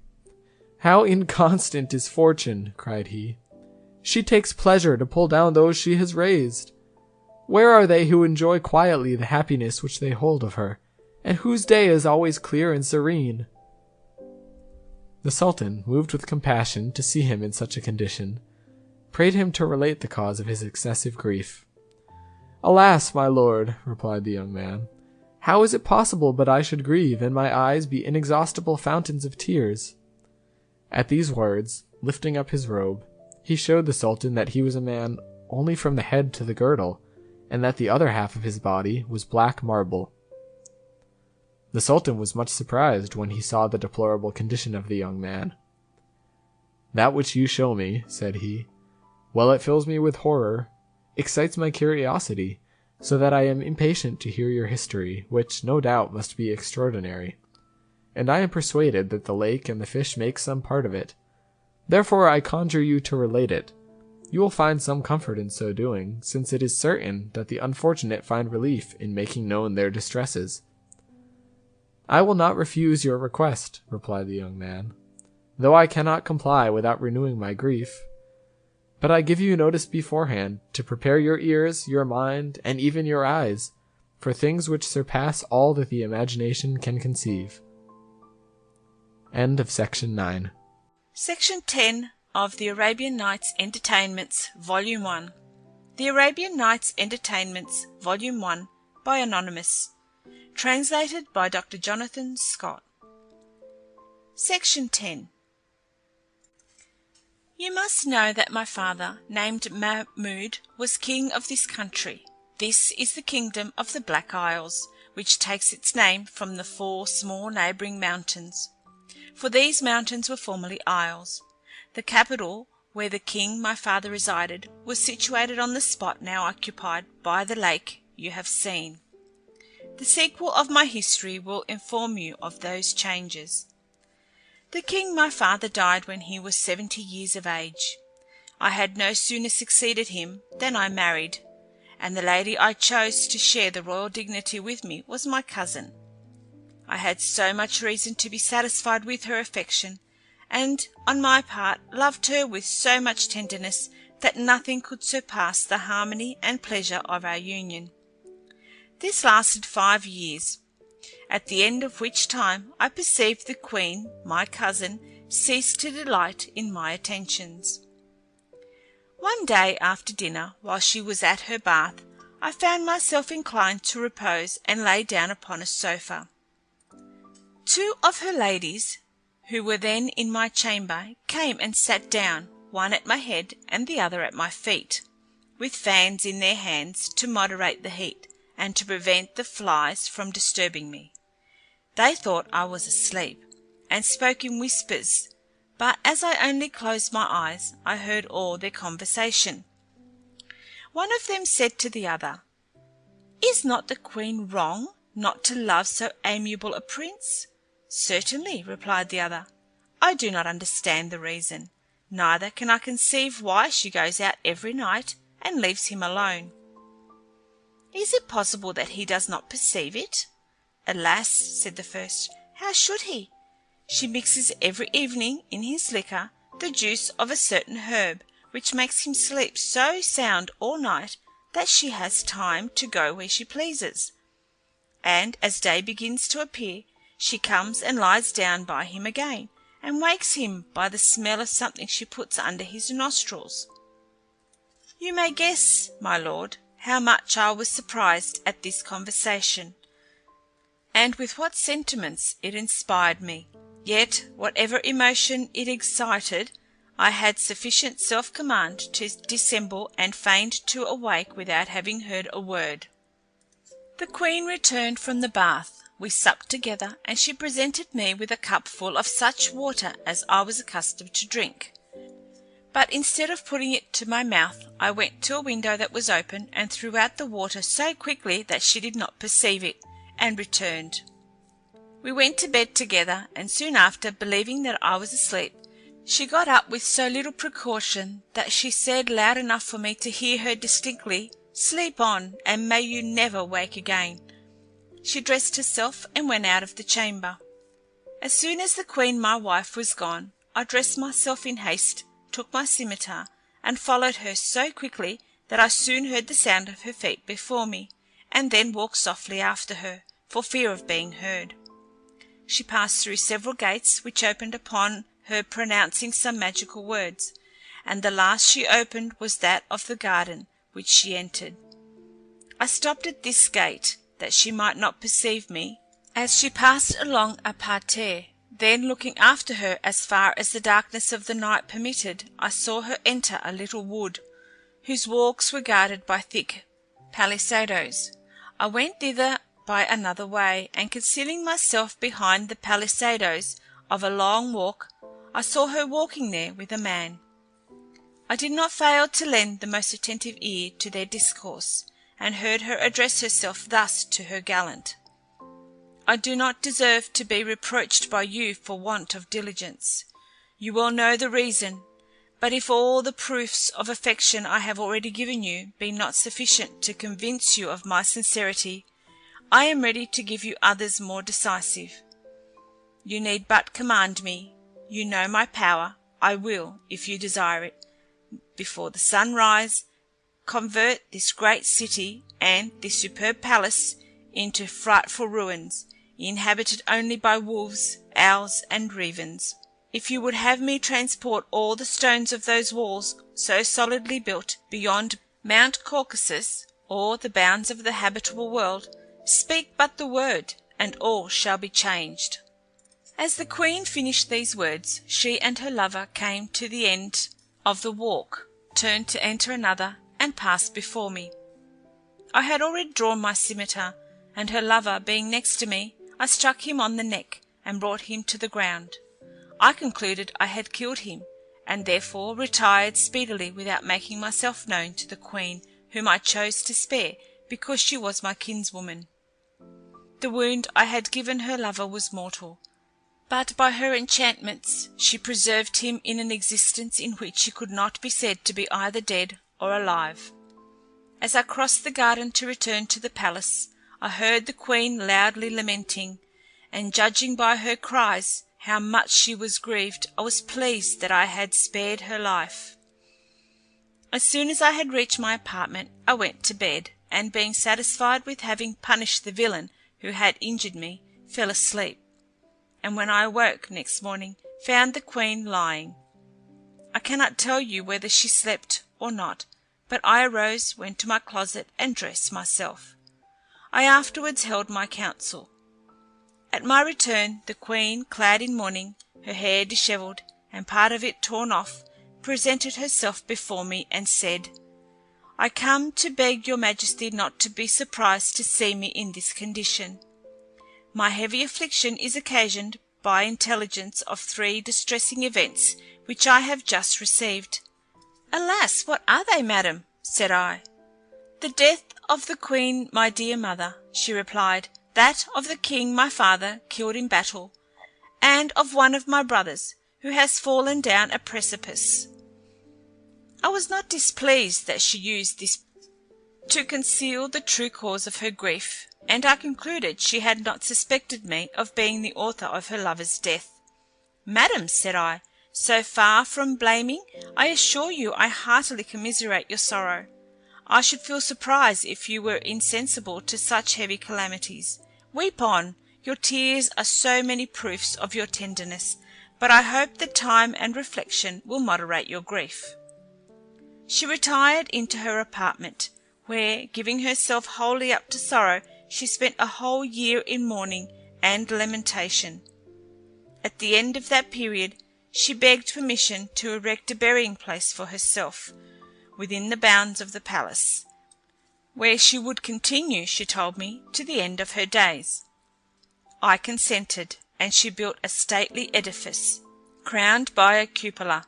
"How inconstant is fortune!" cried he. "She takes pleasure to pull down those she has raised. Where are they who enjoy quietly the happiness which they hold of her, and whose day is always clear and serene?" The Sultan, moved with compassion to see him in such a condition, prayed him to relate the cause of his excessive grief. "Alas, my lord," replied the young man, "how is it possible but I should grieve, and my eyes be inexhaustible fountains of tears?" At these words, lifting up his robe, he showed the Sultan that he was a man only from the head to the girdle, and that the other half of his body was black marble. The Sultan was much surprised when he saw the deplorable condition of the young man. "That which you show me," said he, "while it fills me with horror, excites my curiosity, so that I am impatient to hear your history, which no doubt must be extraordinary, and I am persuaded that the lake and the fish make some part of it. Therefore I conjure you to relate it. You will find some comfort in so doing, since it is certain that the unfortunate find relief in making known their distresses." "I will not refuse your request," replied the young man, "though I cannot comply without renewing my grief. But I give you notice beforehand to prepare your ears, your mind, and even your eyes, for things which surpass all that the imagination can conceive." End of Section 9. Section 10 of the Arabian Nights Entertainments, Volume 1. The Arabian Nights Entertainments, Volume 1, by Anonymous. Translated by Dr. Jonathan Scott. Section 10. You must know that my father, named Mahmud, was king of this country. This is the kingdom of the Black Isles, which takes its name from the 4 small neighbouring mountains, for these mountains were formerly isles. The capital, where the king my father resided, was situated on the spot now occupied by the lake you have seen. The sequel of my history will inform you of those changes. The king my father died when he was 70 years of age. I had no sooner succeeded him than I married, and the lady I chose to share the royal dignity with me was my cousin. I had so much reason to be satisfied with her affection, and, on my part, loved her with so much tenderness that nothing could surpass the harmony and pleasure of our union. This lasted 5 years, at the end of which time I perceived the queen, my cousin, ceased to delight in my attentions. One day after dinner, while she was at her bath, I found myself inclined to repose and lay down upon a sofa. 2 of her ladies, who were then in my chamber, came and sat down, one at my head and the other at my feet, with fans in their hands to moderate the heat, and to prevent the flies from disturbing me. They thought I was asleep, and spoke in whispers, but as I only closed my eyes, I heard all their conversation. One of them said to the other, Is not the queen wrong not to love so amiable a prince?" "Certainly," replied the other. "I do not understand the reason, neither can I conceive why she goes out every night and leaves him alone." "Is it possible that he does not perceive it?" "Alas," said the first, "how should he? She mixes every evening in his liquor the juice of a certain herb, which makes him sleep so sound all night that she has time to go where she pleases. And as day begins to appear, she comes and lies down by him again, and wakes him by the smell of something she puts under his nostrils." You may guess, my lord, how much I was surprised at this conversation, and with what sentiments it inspired me. Yet, whatever emotion it excited, I had sufficient self-command to dissemble and feigned to awake without having heard a word. The queen returned from the bath. We supped together, and she presented me with a cupful of such water as I was accustomed to drink. But instead of putting it to my mouth, I went to a window that was open, and threw out the water so quickly that she did not perceive it, and returned. We went to bed together, and soon after, believing that I was asleep, she got up with so little precaution that she said loud enough for me to hear her distinctly, "Sleep on, and may you never wake again." She dressed herself and went out of the chamber. As soon as the queen my wife was gone, I dressed myself in haste, took my scimitar, and followed her so quickly that I soon heard the sound of her feet before me, and then walked softly after her, for fear of being heard. She passed through several gates, which opened upon her pronouncing some magical words, and the last she opened was that of the garden, which she entered. I stopped at this gate, that she might not perceive me, as she passed along a parterre. Then, looking after her as far as the darkness of the night permitted, I saw her enter a little wood, whose walks were guarded by thick palisadoes. I went thither by another way, and concealing myself behind the palisadoes of a long walk, I saw her walking there with a man. I did not fail to lend the most attentive ear to their discourse, and heard her address herself thus to her gallant: "I do not deserve to be reproached by you for want of diligence. You well know the reason, but if all the proofs of affection I have already given you be not sufficient to convince you of my sincerity, I am ready to give you others more decisive. You need but command me. You know my power. I will, if you desire it, before the sun rise, convert this great city and this superb palace into frightful ruins, inhabited only by wolves, owls, and ravens. If you would have me transport all the stones of those walls so solidly built beyond Mount Caucasus, or the bounds of the habitable world, speak but the word, and all shall be changed." As the queen finished these words, she and her lover came to the end of the walk, turned to enter another, and passed before me. I had already drawn my scimitar, and her lover being next to me, I struck him on the neck, and brought him to the ground. I concluded I had killed him, and therefore retired speedily without making myself known to the queen, whom I chose to spare, because she was my kinswoman. The wound I had given her lover was mortal, but by her enchantments she preserved him in an existence in which he could not be said to be either dead or alive. As I crossed the garden to return to the palace, I heard the queen loudly lamenting, and judging by her cries how much she was grieved, I was pleased that I had spared her life. As soon as I had reached my apartment, I went to bed, and being satisfied with having punished the villain who had injured me, fell asleep, and when I awoke next morning, found the queen lying. I cannot tell you whether she slept or not, but I arose, went to my closet, and dressed myself. I afterwards held my council. At my return, the queen, clad in mourning, her hair dishevelled, and part of it torn off, presented herself before me, and said, "I come to beg your majesty not to be surprised to see me in this condition. My heavy affliction is occasioned by intelligence of 3 distressing events which I have just received." "Alas, what are they, madam?" said I. "The death of the queen, my dear mother," she replied, "that of the king, my father, killed in battle, and of one of my brothers, who has fallen down a precipice." I was not displeased that she used this to conceal the true cause of her grief, and I concluded she had not suspected me of being the author of her lover's death. "Madam," said I, "so far from blaming, I assure you I heartily commiserate your sorrow. I should feel surprised if you were insensible to such heavy calamities. Weep on, your tears are so many proofs of your tenderness, but I hope that time and reflection will moderate your grief." She retired into her apartment, where, giving herself wholly up to sorrow, she spent a whole year in mourning and lamentation. At the end of that period, she begged permission to erect a burying place for herself within the bounds of the palace, where she would continue, she told me, to the end of her days. I consented, and she built a stately edifice, crowned by a cupola,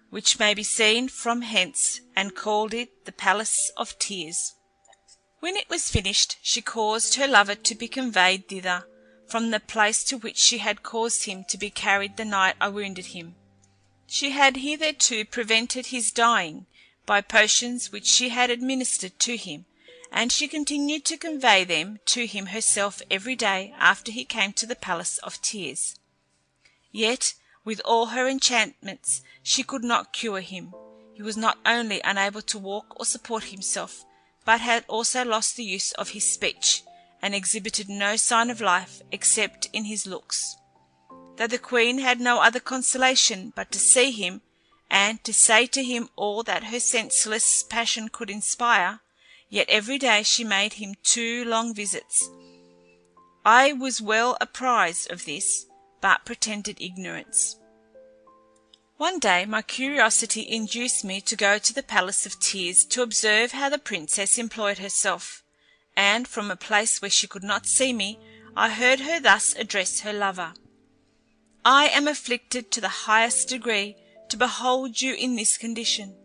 which may be seen from hence, and called it the Palace of Tears. When it was finished, she caused her lover to be conveyed thither, from the place to which she had caused him to be carried the night I wounded him. She had hitherto prevented his dying by potions which she had administered to him, and she continued to convey them to him herself every day after he came to the Palace of Tears. Yet, with all her enchantments, she could not cure him. He was not only unable to walk or support himself, but had also lost the use of his speech, and exhibited no sign of life except in his looks. Though the queen had no other consolation but to see him, and to say to him all that her senseless passion could inspire, yet every day she made him 2 long visits. I was well apprized of this, but pretended ignorance. One day my curiosity induced me to go to the Palace of Tears to observe how the princess employed herself, and from a place where she could not see me, I heard her thus address her lover: "I am afflicted to the highest degree to behold you in this condition.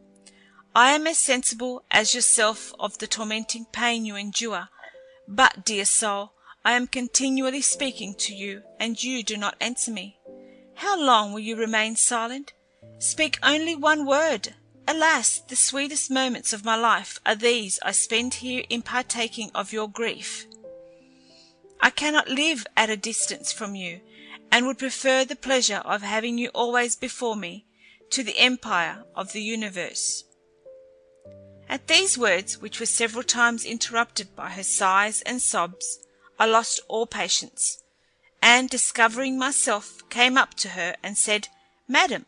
I am as sensible as yourself of the tormenting pain you endure, but, dear soul, I am continually speaking to you, and you do not answer me. How long will you remain silent? Speak only one word. Alas, the sweetest moments of my life are these I spend here in partaking of your grief. I cannot live at a distance from you, and would prefer the pleasure of having you always before me to the empire of the universe." At these words, which were several times interrupted by her sighs and sobs, I lost all patience, and, discovering myself, came up to her and said, "Madam,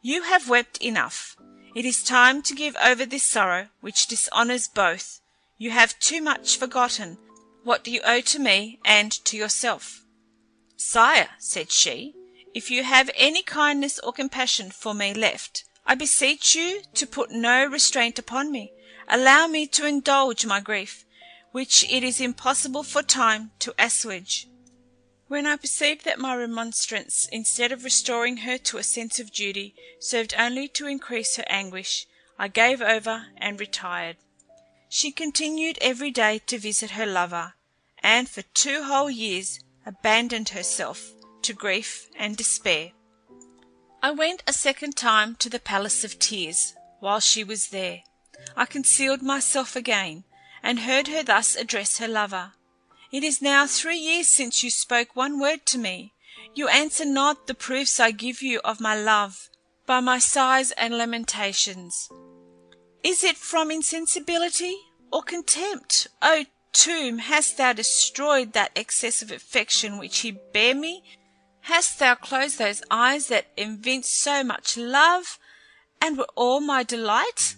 you have wept enough. It is time to give over this sorrow, which dishonours both. You have too much forgotten what you owe to me and to yourself." "Sire," said she, "if you have any kindness or compassion for me left, I beseech you to put no restraint upon me. Allow me to indulge my grief, which it is impossible for time to assuage." When I perceived that my remonstrance, instead of restoring her to a sense of duty, served only to increase her anguish, I gave over and retired. She continued every day to visit her lover, and for 2 whole years abandoned herself to grief and despair. I went a second time to the Palace of Tears. While she was there, I concealed myself again, and heard her thus address her lover: "It is now 3 years since you spoke one word to me. You answer not the proofs I give you of my love by my sighs and lamentations. Is it from insensibility or contempt? O tomb, hast thou destroyed that excess of affection which he bare me? Hast thou closed those eyes that evinced so much love, and were all my delight?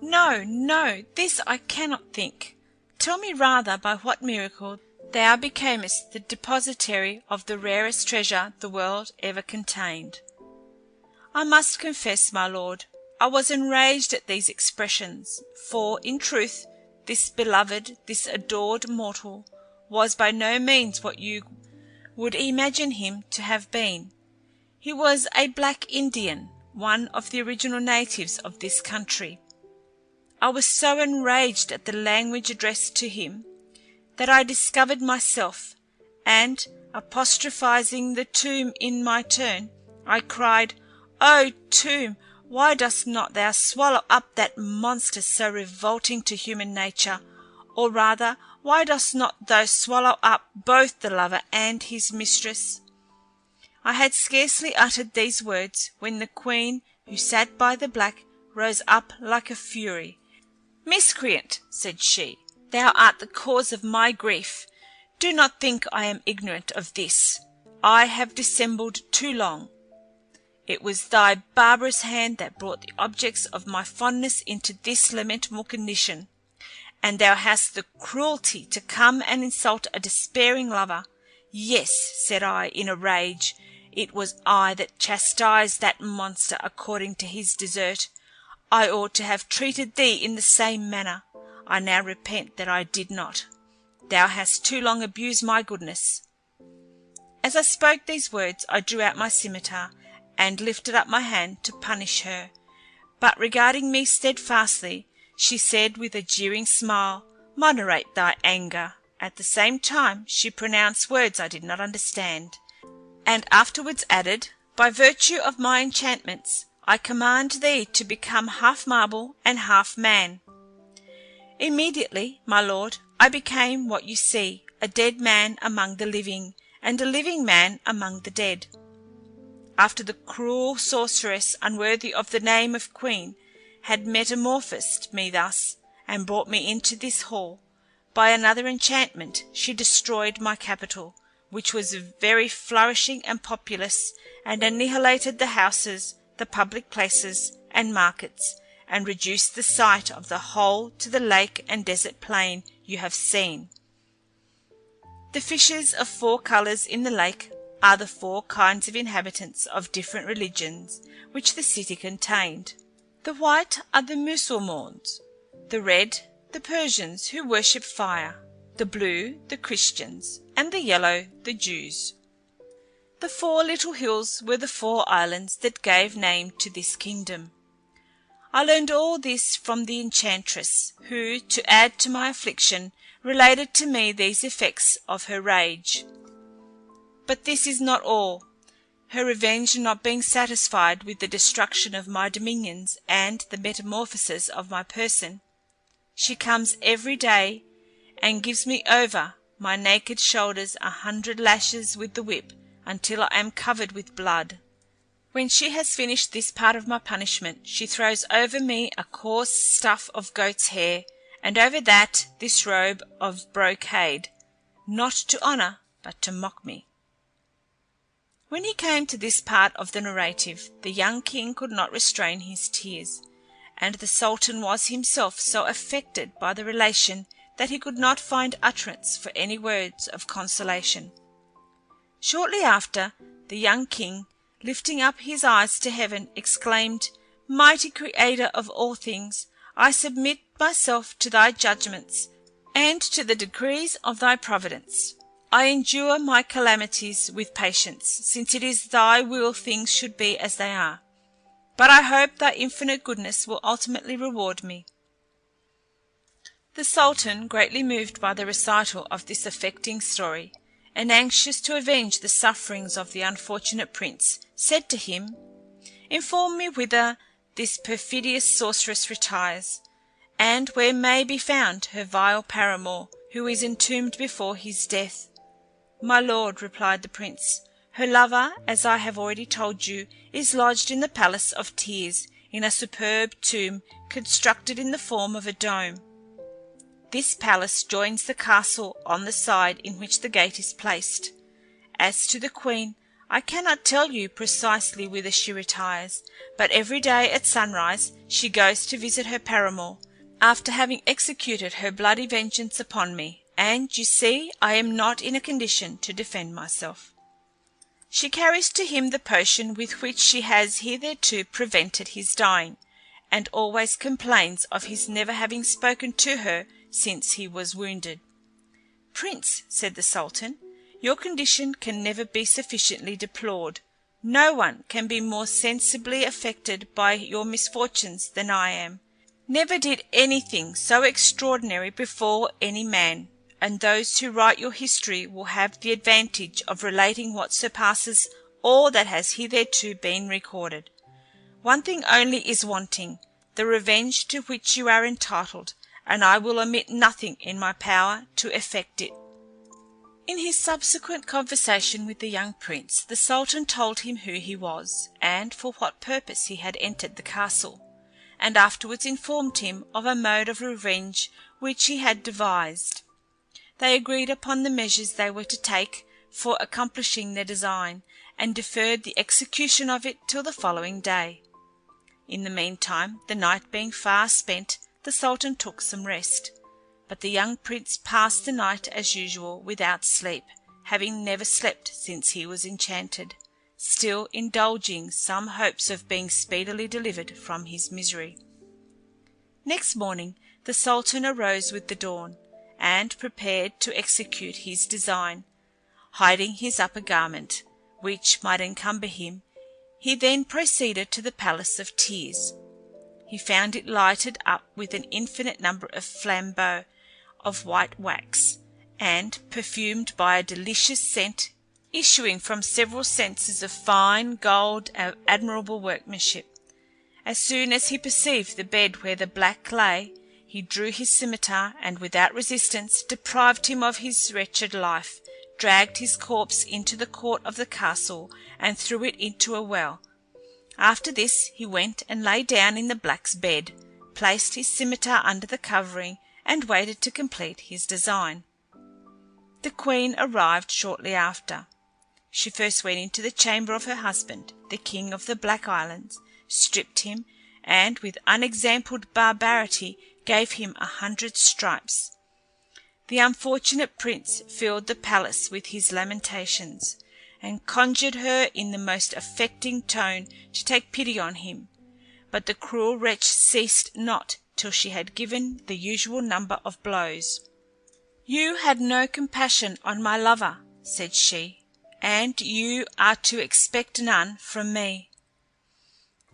No, no, this I cannot think. Tell me rather by what miracle thou becamest the depositary of the rarest treasure the world ever contained." I must confess, my lord, I was enraged at these expressions, for, in truth, this beloved, this adored mortal was by no means what you would imagine him to have been. He was a black Indian, one of the original natives of this country. I was so enraged at the language addressed to him that I discovered myself, and, apostrophizing the tomb in my turn, I cried, "O tomb, why dost not thou swallow up that monster so revolting to human nature? Or rather, why dost not thou swallow up both the lover and his mistress?" I had scarcely uttered these words when the queen, who sat by the black, rose up like a fury. "Miscreant," said she, "thou art the cause of my grief. Do not think I am ignorant of this. I have dissembled too long. It was thy barbarous hand that brought the objects of my fondness into this lamentable condition, and thou hast the cruelty to come and insult a despairing lover. Yes," said I in a rage, "it was I that chastised that monster according to his desert. I ought to have treated thee in the same manner. I now repent that I did not. Thou hast too long abused my goodness." As I spoke these words, I drew out my scimitar, and lifted up my hand to punish her. But regarding me steadfastly, she said with a jeering smile, "Moderate thy anger." At the same time she pronounced words I did not understand, and afterwards added, "By virtue of my enchantments, I command thee to become half marble and half man." Immediately, my lord, I became what you see, a dead man among the living, and a living man among the dead. After the cruel sorceress, unworthy of the name of queen, had metamorphosed me thus, and brought me into this hall, by another enchantment she destroyed my capital, which was very flourishing and populous, and annihilated the houses, the public places, and markets, and reduced the sight of the whole to the lake and desert plain you have seen. The fishes of 4 colours in the lake are the 4 kinds of inhabitants of different religions which the city contained. The white are the Mussulmans, the red the Persians who worship fire, the blue the Christians, and the yellow the Jews. The 4 little hills were the 4 islands that gave name to this kingdom. I learned all this from the enchantress, who, to add to my affliction, related to me these effects of her rage. But this is not all. Her revenge not being satisfied with the destruction of my dominions and the metamorphosis of my person, she comes every day and gives me over my naked shoulders 100 lashes with the whip, until I am covered with blood. When she has finished this part of my punishment, she throws over me a coarse stuff of goat's hair, and over that this robe of brocade, not to honour, but to mock me. When he came to this part of the narrative, the young king could not restrain his tears, and the Sultan was himself so affected by the relation that he could not find utterance for any words of consolation. Shortly after, the young king, lifting up his eyes to heaven, exclaimed, "Mighty Creator of all things, I submit myself to thy judgments, and to the decrees of thy providence. I endure my calamities with patience, since it is thy will things should be as they are. But I hope thy infinite goodness will ultimately reward me." The Sultan, greatly moved by the recital of this affecting story, and anxious to avenge the sufferings of the unfortunate prince, said to him, "Inform me whither this perfidious sorceress retires, and where may be found her vile paramour, who is entombed before his death." "My lord," replied the prince, "her lover, as I have already told you, is lodged in the Palace of Tears, in a superb tomb constructed in the form of a dome. This palace joins the castle on the side in which the gate is placed. As to the queen, I cannot tell you precisely whither she retires, but every day at sunrise she goes to visit her paramour, after having executed her bloody vengeance upon me, and you see I am not in a condition to defend myself. She carries to him the potion with which she has hitherto prevented his dying, and always complains of his never having spoken to her since he was wounded." "Prince," said the Sultan, "your condition can never be sufficiently deplored. No one can be more sensibly affected by your misfortunes than I am, Never did anything so extraordinary befall any man, and those who write your history will have the advantage of relating what surpasses all that has hitherto been recorded. One thing only is wanting, the revenge to which you are entitled, and I will omit nothing in my power to effect it." In his subsequent conversation with the young prince, the Sultan told him who he was, and for what purpose he had entered the castle, and afterwards informed him of a mode of revenge which he had devised. They agreed upon the measures they were to take for accomplishing their design, and deferred the execution of it till the following day. In the meantime, the night being far spent, the Sultan took some rest, but the young prince passed the night as usual without sleep, having never slept since he was enchanted, still indulging some hopes of being speedily delivered from his misery. Next morning the Sultan arose with the dawn, and prepared to execute his design. Hiding his upper garment, which might encumber him, he then proceeded to the Palace of Tears. He found it lighted up with an infinite number of flambeaux of white wax, and perfumed by a delicious scent issuing from several censers of fine gold of admirable workmanship. As soon as he perceived the bed where the black lay, he drew his scimitar, and without resistance deprived him of his wretched life, dragged his corpse into the court of the castle, and threw it into a well. After this he went and lay down in the black's bed, placed his scimitar under the covering, and waited to complete his design. The queen arrived shortly after. She first went into the chamber of her husband, the king of the Black Islands, stripped him, and with unexampled barbarity gave him 100 stripes. The unfortunate prince filled the palace with his lamentations, and conjured her in the most affecting tone to take pity on him, but the cruel wretch ceased not till she had given the usual number of blows. "You had no compassion on my lover," said she, "and you are to expect none from me."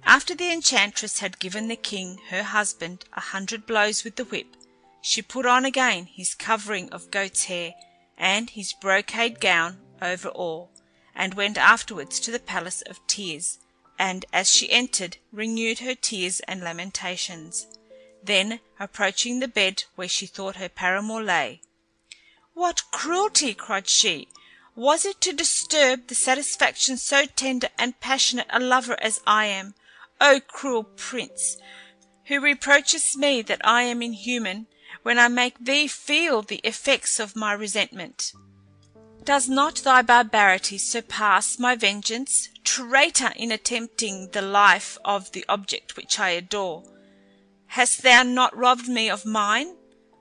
After the enchantress had given the king, her husband, 100 blows with the whip, she put on again his covering of goat's hair, and his brocade gown over all, and went afterwards to the Palace of Tears, and as she entered renewed her tears and lamentations. Then, approaching the bed where she thought her paramour lay, "What cruelty!" cried she. "Was it to disturb the satisfaction so tender and passionate a lover as I am, O cruel prince, who reproachest me that I am inhuman, when I make thee feel the effects of my resentment? Does not thy barbarity surpass my vengeance, traitor, in attempting the life of the object which I adore? Hast thou not robbed me of mine?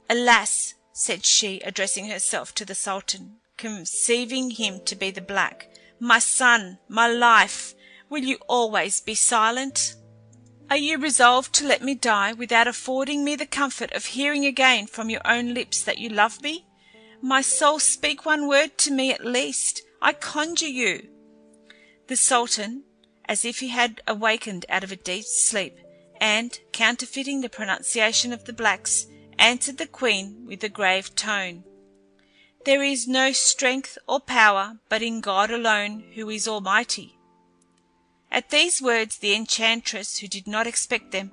Alas!" said she, addressing herself to the Sultan, conceiving him to be the black, "my son, my life, will you always be silent? Are you resolved to let me die without affording me the comfort of hearing again from your own lips that you love me? My soul, speak one word to me at least, I conjure you." The Sultan, as if he had awakened out of a deep sleep, and counterfeiting the pronunciation of the blacks, answered the queen with a grave tone, "There is no strength or power but in God alone, who is almighty." At these words the enchantress, who did not expect them,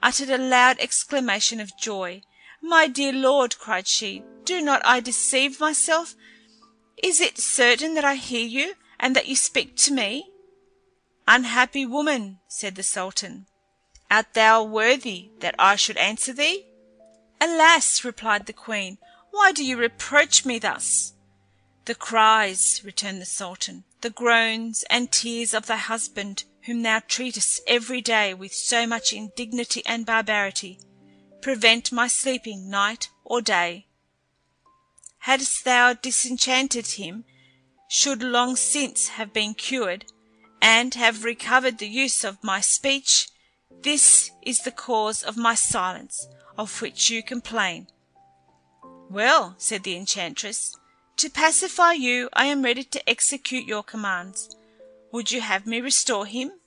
uttered a loud exclamation of joy. "My dear lord," cried she, "do not I deceive myself? Is it certain that I hear you, and that you speak to me?" "Unhappy woman," said the Sultan, "art thou worthy that I should answer thee?" "Alas!" replied the queen, "why do you reproach me thus?" "The cries," returned the Sultan, "the groans and tears of thy husband, whom thou treatest every day with so much indignity and barbarity, prevent my sleeping night or day. Hadst thou disenchanted him, should long since have been cured, and have recovered the use of my speech. This is the cause of my silence, of which you complain." "Well," said the enchantress, "to pacify you I am ready to execute your commands. Would you have me restore him?"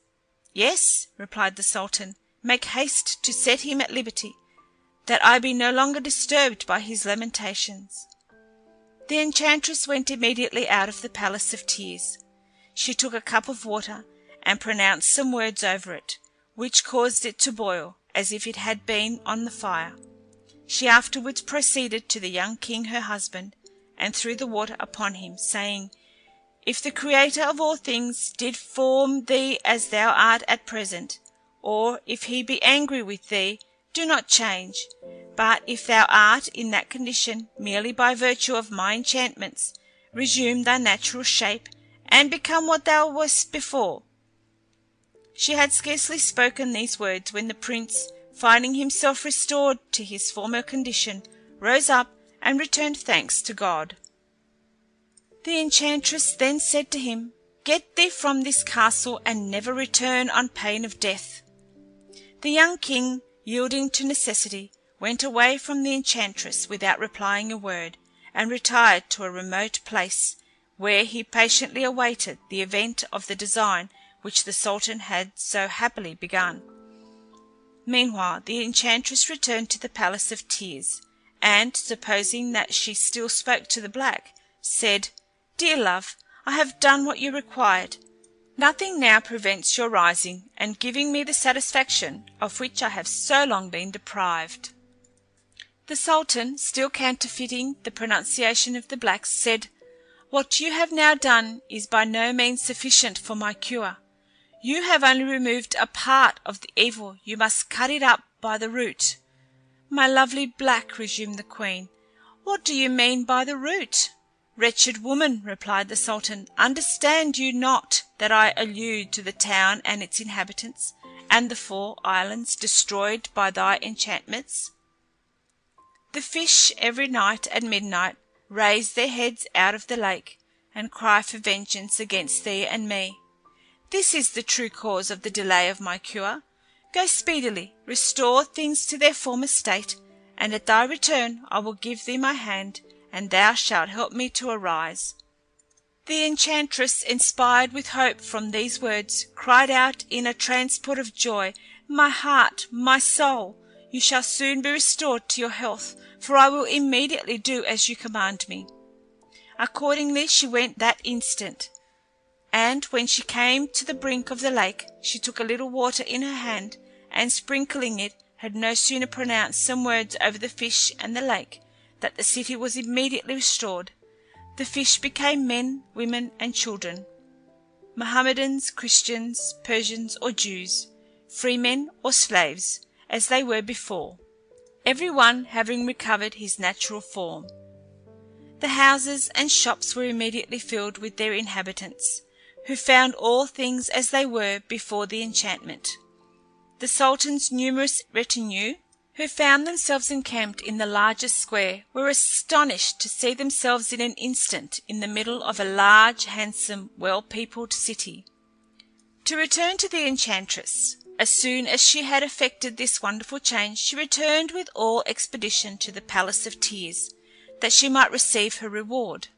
"Yes," replied the Sultan, make haste to set him at liberty, that I be no longer disturbed by his lamentations." The enchantress went immediately out of the Palace of Tears. She took a cup of water and pronounced some words over it, which caused it to boil as if it had been on the fire. She afterwards proceeded to the young king her husband, and threw the water upon him, saying, "If the Creator of all things did form thee as thou art at present, or if he be angry with thee, do not change, but if thou art in that condition merely by virtue of my enchantments, resume thy natural shape, and become what thou wast before." She had scarcely spoken these words when the prince, finding himself restored to his former condition, rose up and returned thanks to God. The enchantress then said to him, "Get thee from this castle and never return on pain of death." The young king, yielding to necessity, went away from the enchantress without replying a word, and retired to a remote place, where he patiently awaited the event of the design which the Sultan had so happily begun. Meanwhile the enchantress returned to the Palace of Tears, and, supposing that she still spoke to the black, said, "Dear love, I have done what you required. Nothing now prevents your rising and giving me the satisfaction of which I have so long been deprived." The Sultan, still counterfeiting the pronunciation of the blacks, said, "What you have now done is by no means sufficient for my cure. You have only removed a part of the evil, you must cut it up by the root." "My lovely black," resumed the queen, "what do you mean by the root?" "Wretched woman," replied the Sultan, "understand you not that I allude to the town and its inhabitants, and the 4 islands destroyed by thy enchantments? The fish every night at midnight raise their heads out of the lake, and cry for vengeance against thee and me. This is the true cause of the delay of my cure. Go speedily, restore things to their former state, and at thy return I will give thee my hand, and thou shalt help me to arise." The enchantress, inspired with hope from these words, cried out in a transport of joy, "My heart, my soul, you shall soon be restored to your health, for I will immediately do as you command me." Accordingly she went that instant, and when she came to the brink of the lake, she took a little water in her hand, and sprinkling it, had no sooner pronounced some words over the fish and the lake, that the city was immediately restored. The fish became men, women, and children, Mohammedans, Christians, Persians, or Jews, freemen or slaves, as they were before, every one having recovered his natural form. The houses and shops were immediately filled with their inhabitants, who found all things as they were before the enchantment. The Sultan's numerous retinue, who found themselves encamped in the largest square, were astonished to see themselves in an instant in the middle of a large, handsome, well-peopled city. To return to the enchantress. As soon as she had effected this wonderful change, she returned with all expedition to the Palace of Tears, that she might receive her reward.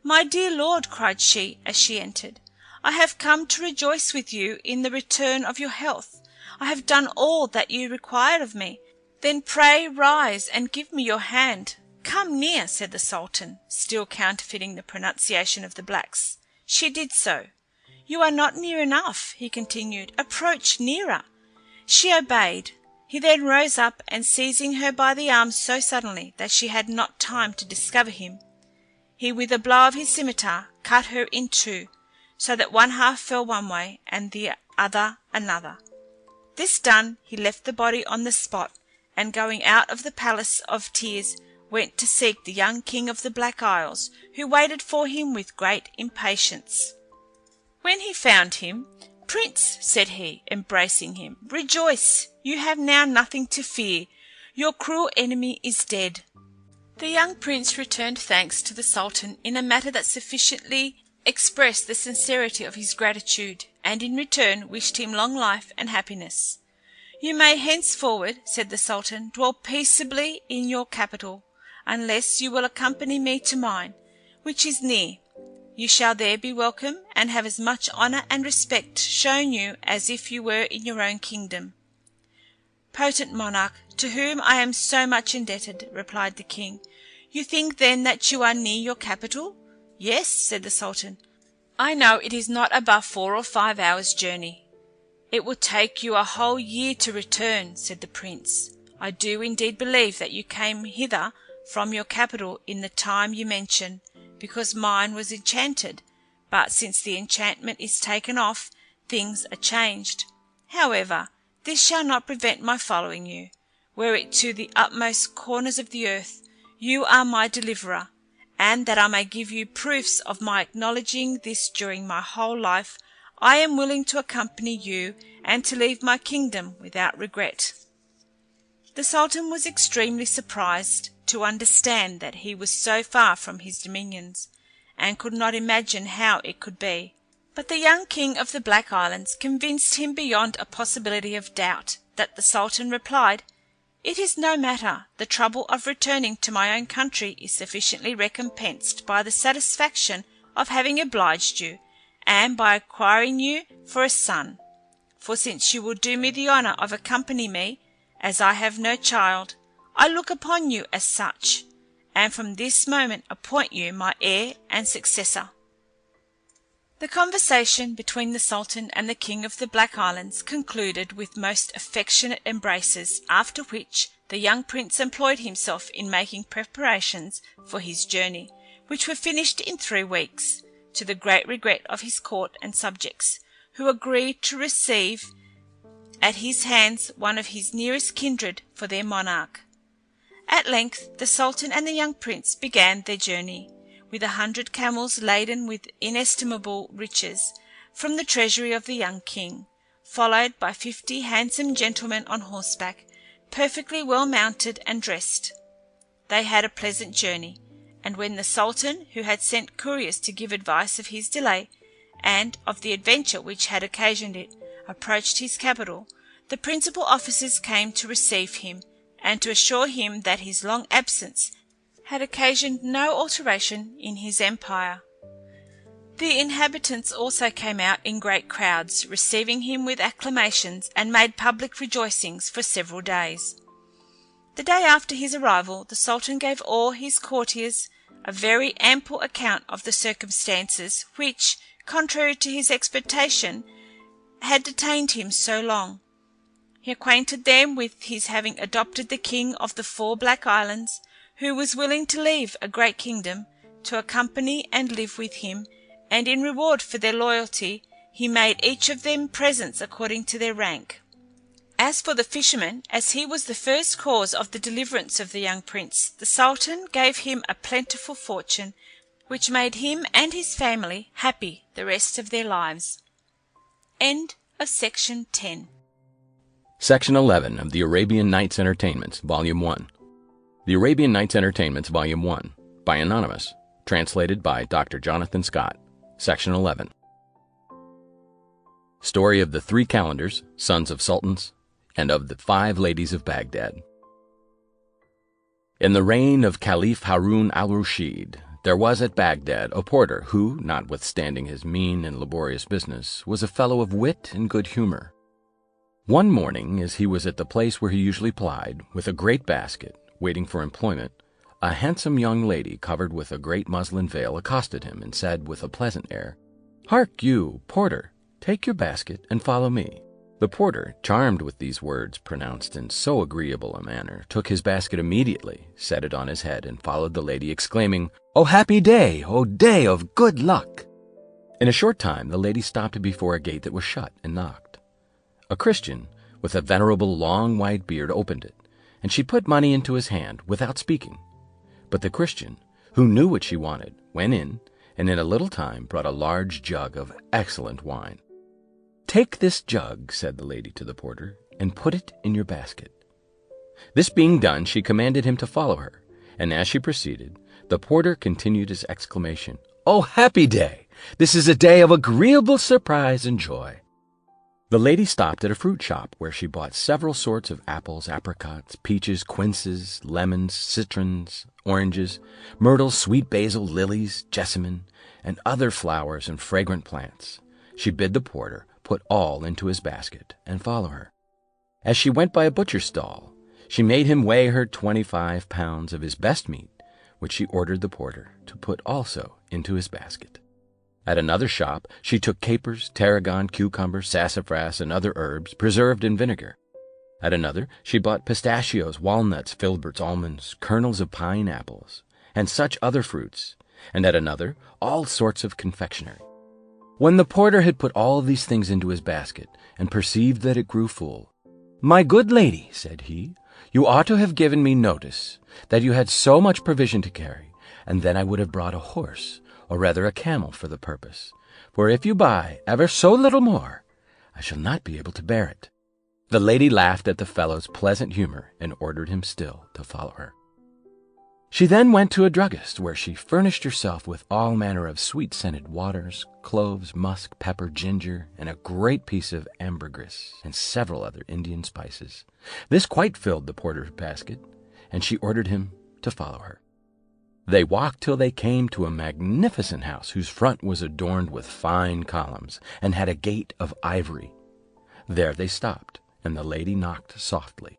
"My dear lord," cried she, as she entered, "I have come to rejoice with you in the return of your health. I have done all that you required of me. Then pray rise and give me your hand." "Come near," said the Sultan, still counterfeiting the pronunciation of the blacks. She did so. "You are not near enough," he continued. "Approach nearer." She obeyed. He then rose up, and seizing her by the arm so suddenly that she had not time to discover him, he with a blow of his scimitar cut her in two, so that one half fell one way and the other another. This done, he left the body on the spot, and going out of the Palace of Tears, went to seek the young king of the Black Isles, who waited for him with great impatience. When he found him, "Prince," said he, embracing him, "rejoice, you have now nothing to fear. Your cruel enemy is dead." The young prince returned thanks to the Sultan in a manner that sufficiently expressed the sincerity of his gratitude, and in return wished him long life and happiness. "You may henceforward," said the Sultan, "dwell peaceably in your capital, unless you will accompany me to mine, which is near. You shall there be welcome, and have as much honour and respect shown you as if you were in your own kingdom. potent monarch, to whom I am so much indebted," replied the king. "You think then that you are near your capital?" "Yes," said the Sultan. "I know it is not above 4 or 5 hours' journey." "It will take you a whole year to return," said the prince. "I do indeed believe that you came hither from your capital in the time you mention, because mine was enchanted, but since the enchantment is taken off, things are changed. However, this shall not prevent my following you. Were it to the utmost corners of the earth, you are my deliverer, and that I may give you proofs of my acknowledging this during my whole life, I am willing to accompany you and to leave my kingdom without regret." The Sultan was extremely surprised to understand that he was so far from his dominions, and could not imagine how it could be. But the young king of the Black Islands convinced him beyond a possibility of doubt that the Sultan replied, "It is no matter. The trouble of returning to my own country is sufficiently recompensed by the satisfaction of having obliged you, and by acquiring you for a son. For since you will do me the honour of accompanying me, as I have no child, I look upon you as such, and from this moment appoint you my heir and successor." The conversation between the Sultan and the King of the Black Islands concluded with most affectionate embraces, after which the young prince employed himself in making preparations for his journey, which were finished in 3 weeks, to the great regret of his court and subjects, who agreed to receive at his hands one of his nearest kindred for their monarch. At length the Sultan and the young prince began their journey, with 100 camels laden with inestimable riches from the treasury of the young king, followed by 50 handsome gentlemen on horseback, perfectly well mounted and dressed. They had a pleasant journey, and when the Sultan, who had sent couriers to give advice of his delay, and of the adventure which had occasioned it, approached his capital, the principal officers came to receive him, and to assure him that his long absence had occasioned no alteration in his empire. The inhabitants also came out in great crowds, receiving him with acclamations, and made public rejoicings for several days. The day after his arrival, the Sultan gave all his courtiers a very ample account of the circumstances which, contrary to his expectation, had detained him so long. He acquainted them with his having adopted the king of the 4 Black Islands, who was willing to leave a great kingdom to accompany and live with him, and in reward for their loyalty he made each of them presents according to their rank. As for the fisherman, as he was the first cause of the deliverance of the young prince, the Sultan gave him a plentiful fortune, which made him and his family happy the rest of their lives. End of Section 10. Section 11 of the Arabian Nights Entertainments, Volume 1. The Arabian Nights Entertainments, Volume 1, by Anonymous, translated by Dr. Jonathan Scott. Section 11. Story of the 3 calendars, sons of sultans, and of the 5 ladies of Baghdad. In the reign of Caliph Harun al-Rashid, there was at Baghdad a porter who, notwithstanding his mean and laborious business, was a fellow of wit and good humor. One morning, as he was at the place where he usually plied, with a great basket, waiting for employment, a handsome young lady covered with a great muslin veil accosted him and said with a pleasant air, "Hark you, porter, take your basket and follow me." The porter, charmed with these words pronounced in so agreeable a manner, took his basket immediately, set it on his head, and followed the lady, exclaiming, "O happy day, O day of good luck!" In a short time the lady stopped before a gate that was shut, and knocked. A Christian, with a venerable long white beard, opened it, and she put money into his hand without speaking. But the Christian, who knew what she wanted, went in, and in a little time brought a large jug of excellent wine. "Take this jug," said the lady to the porter, "and put it in your basket." This being done, she commanded him to follow her, and as she proceeded, the porter continued his exclamation, "O happy day! This is a day of agreeable surprise and joy." The lady stopped at a fruit shop, where she bought several sorts of apples, apricots, peaches, quinces, lemons, citrons, oranges, myrtles, sweet basil, lilies, jessamine, and other flowers and fragrant plants. She bid the porter put all into his basket and follow her. As she went by a butcher's stall, she made him weigh her 25 pounds of his best meat, which she ordered the porter to put also into his basket. At another shop she took capers, tarragon, cucumber, sassafras, and other herbs preserved in vinegar. At another she bought pistachios, walnuts, filberts, almonds, kernels of pineapples, and such other fruits, and at another all sorts of confectionery. When the porter had put all these things into his basket, and perceived that it grew full, "My good lady," said he, "you ought to have given me notice that you had so much provision to carry, and then I would have brought a horse, or rather a camel, for the purpose. For if you buy ever so little more, I shall not be able to bear it." The lady laughed at the fellow's pleasant humor and ordered him still to follow her. She then went to a druggist, where she furnished herself with all manner of sweet-scented waters, cloves, musk, pepper, ginger, and a great piece of ambergris, and several other Indian spices. This quite filled the porter's basket, and she ordered him to follow her. They walked till they came to a magnificent house, whose front was adorned with fine columns, and had a gate of ivory. There they stopped, and the lady knocked softly.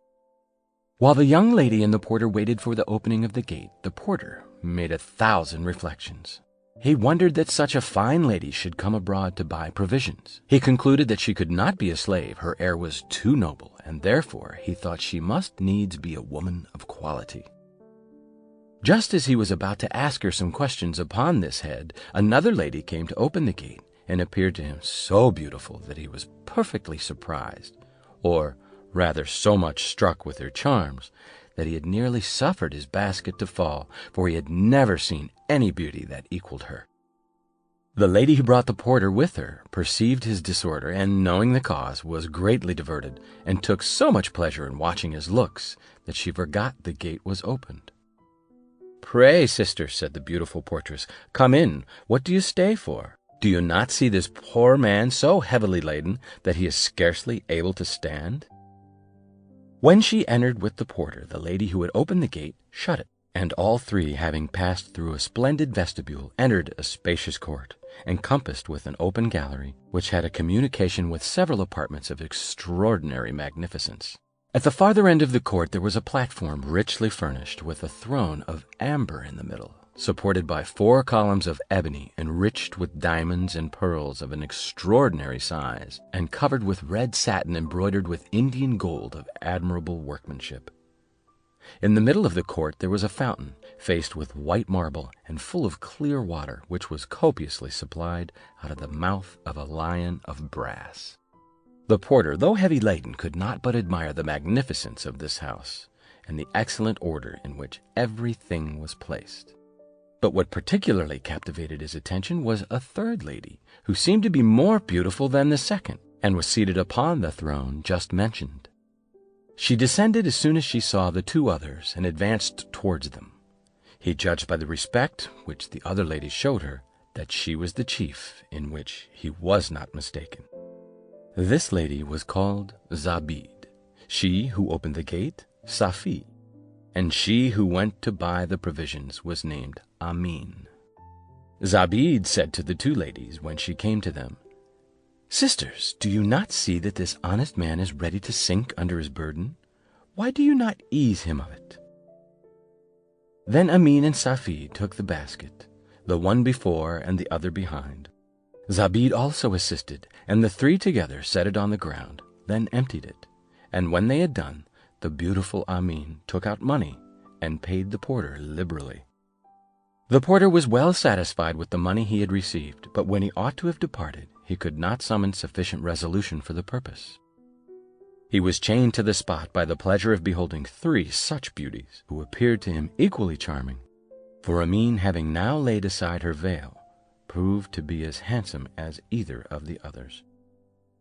While the young lady and the porter waited for the opening of the gate, the porter made 1,000 reflections. He wondered that such a fine lady should come abroad to buy provisions. He concluded that she could not be a slave, her air was too noble, and therefore he thought she must needs be a woman of quality. Just as he was about to ask her some questions upon this head, another lady came to open the gate, and appeared to him so beautiful that he was perfectly surprised, or rather so much struck with her charms, that he had nearly suffered his basket to fall, for he had never seen any beauty that equaled her. The lady who brought the porter with her perceived his disorder, and knowing the cause, was greatly diverted, and took so much pleasure in watching his looks that she forgot the gate was opened. "Pray, sister," said the beautiful portress, "come in. What do you stay for? Do you not see this poor man so heavily laden that he is scarcely able to stand?" When she entered with the porter, the lady who had opened the gate shut it, and all three, having passed through a splendid vestibule, entered a spacious court, encompassed with an open gallery, which had a communication with several apartments of extraordinary magnificence. At the farther end of the court there was a platform richly furnished, with a throne of amber in the middle, supported by 4 columns of ebony, enriched with diamonds and pearls of an extraordinary size, and covered with red satin embroidered with Indian gold of admirable workmanship. In the middle of the court there was a fountain, faced with white marble, and full of clear water, which was copiously supplied out of the mouth of a lion of brass. The porter, though heavy laden, could not but admire the magnificence of this house, and the excellent order in which everything was placed. But what particularly captivated his attention was a third lady, who seemed to be more beautiful than the second, and was seated upon the throne just mentioned. She descended as soon as she saw the 2 others, and advanced towards them. He judged by the respect which the other ladies showed her that she was the chief, in which he was not mistaken. This lady was called Zobeide, she who opened the gate, Safie, and she who went to buy the provisions was named Amin. Zobeide said to the 2 ladies when she came to them, "Sisters, do you not see that this honest man is ready to sink under his burden? Why do you not ease him of it?" Then Amin and Safie took the basket, the one before and the other behind. Zobeide also assisted, and the 3 together set it on the ground, then emptied it, and when they had done, the beautiful Amin took out money and paid the porter liberally. The porter was well satisfied with the money he had received, but when he ought to have departed, he could not summon sufficient resolution for the purpose. He was chained to the spot by the pleasure of beholding 3 such beauties, who appeared to him equally charming, for Amin, having now laid aside her veil, proved to be as handsome as either of the others.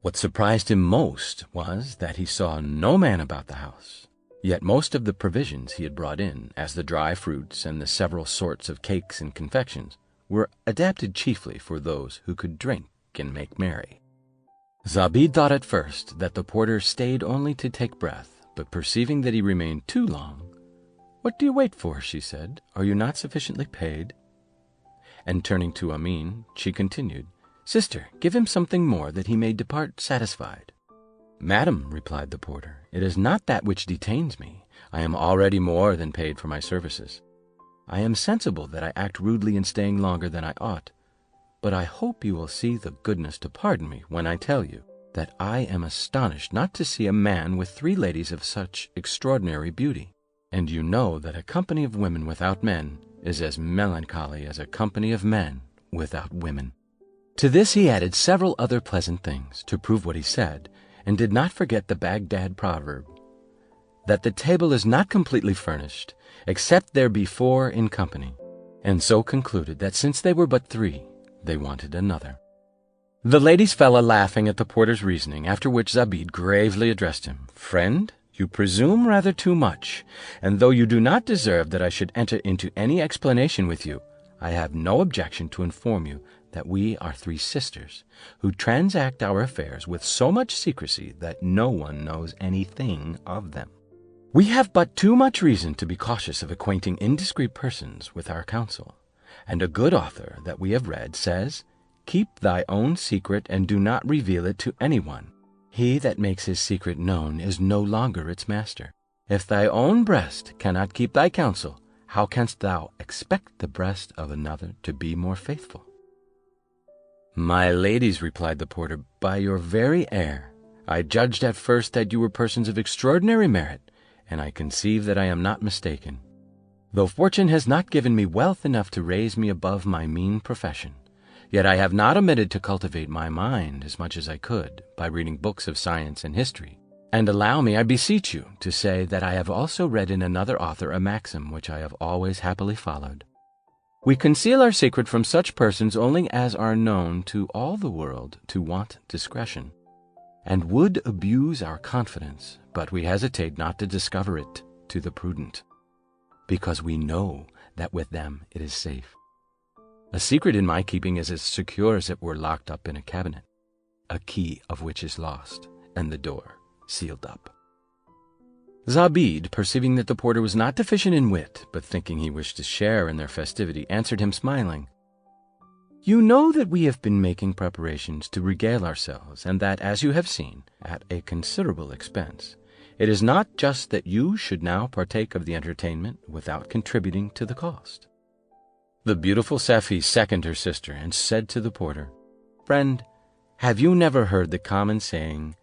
What surprised him most was that he saw no man about the house, yet most of the provisions he had brought in, as the dry fruits and the several sorts of cakes and confections, were adapted chiefly for those who could drink and make merry. Zobeide thought at first that the porter stayed only to take breath, but perceiving that he remained too long, "What do you wait for?" she said. "Are you not sufficiently paid?" And turning to Amin, she continued, "Sister, give him something more, that he may depart satisfied." "Madam," replied the porter, "it is not that which detains me. I am already more than paid for my services. I am sensible that I act rudely in staying longer than I ought, but I hope you will see the goodness to pardon me when I tell you that I am astonished not to see a man with 3 ladies of such extraordinary beauty, and you know that a company of women without men is as melancholy as a company of men without women." To this he added several other pleasant things, to prove what he said, and did not forget the Baghdad proverb, that the table is not completely furnished, except there be 4 in company, and so concluded that since they were but 3, they wanted another. The ladies fell a-laughing at the porter's reasoning, after which Zobeide gravely addressed him. "Friend, you presume rather too much, and though you do not deserve that I should enter into any explanation with you, I have no objection to inform you that we are 3 sisters, who transact our affairs with so much secrecy that no one knows anything of them. We have but too much reason to be cautious of acquainting indiscreet persons with our counsel, and a good author that we have read says, 'Keep thy own secret, and do not reveal it to anyone. He that makes his secret known is no longer its master. If thy own breast cannot keep thy counsel, how canst thou expect the breast of another to be more faithful?'" "My ladies," replied the porter, "by your very air, I judged at first that you were persons of extraordinary merit, and I conceive that I am not mistaken. Though fortune has not given me wealth enough to raise me above my mean profession, yet I have not omitted to cultivate my mind as much as I could by reading books of science and history. And allow me, I beseech you, to say that I have also read in another author a maxim which I have always happily followed. We conceal our secret from such persons only as are known to all the world to want discretion, and would abuse our confidence, but we hesitate not to discover it to the prudent, because we know that with them it is safe. A secret in my keeping is as secure as if it were locked up in a cabinet, a key of which is lost, and the door sealed up." Zobeide, perceiving that the porter was not deficient in wit, but thinking he wished to share in their festivity, answered him smiling, "You know that we have been making preparations to regale ourselves, and that, as you have seen, at a considerable expense. It is not just that you should now partake of the entertainment without contributing to the cost." The beautiful Safie seconded her sister, and said to the porter, "Friend, have you never heard the common saying,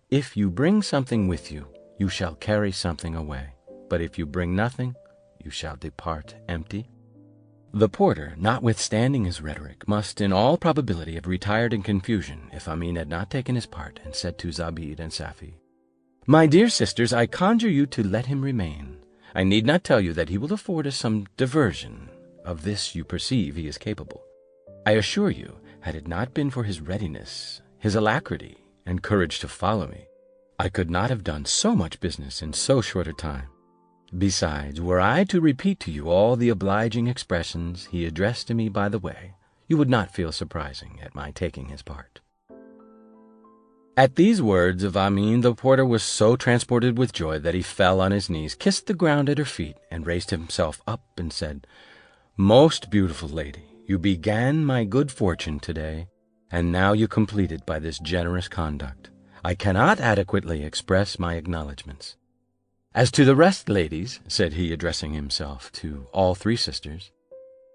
'If you bring something with you, you shall carry something away, but if you bring nothing, you shall depart empty'?" The porter, notwithstanding his rhetoric, must in all probability have retired in confusion if Amin had not taken his part, and said to Zobeide and Safie, "My dear sisters, I conjure you to let him remain. I need not tell you that he will afford us some diversion. Of this you perceive he is capable. I assure you, had it not been for his readiness, his alacrity, and courage to follow me, I could not have done so much business in so short a time. Besides, were I to repeat to you all the obliging expressions he addressed to me by the way, you would not feel surprising at my taking his part." At these words of Amin, the porter was so transported with joy that he fell on his knees, kissed the ground at her feet, and raised himself up and said, "Most beautiful lady, you began my good fortune today, and now you complete it by this generous conduct. I cannot adequately express my acknowledgments. As to the rest, ladies," said he, addressing himself to all 3 sisters,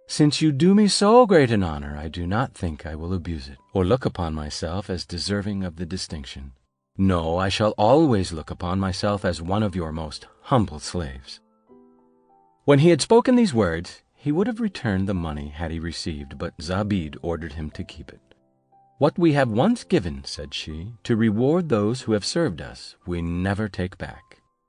"since you do me so great an honor, I do not think I will abuse it, or look upon myself as deserving of the distinction. No, I shall always look upon myself as one of your most humble slaves." When he had spoken these words, he would have returned the money had he received, but Zobeide ordered him to keep it. "What we have once given," said she, "to reward those who have served us, we never take back.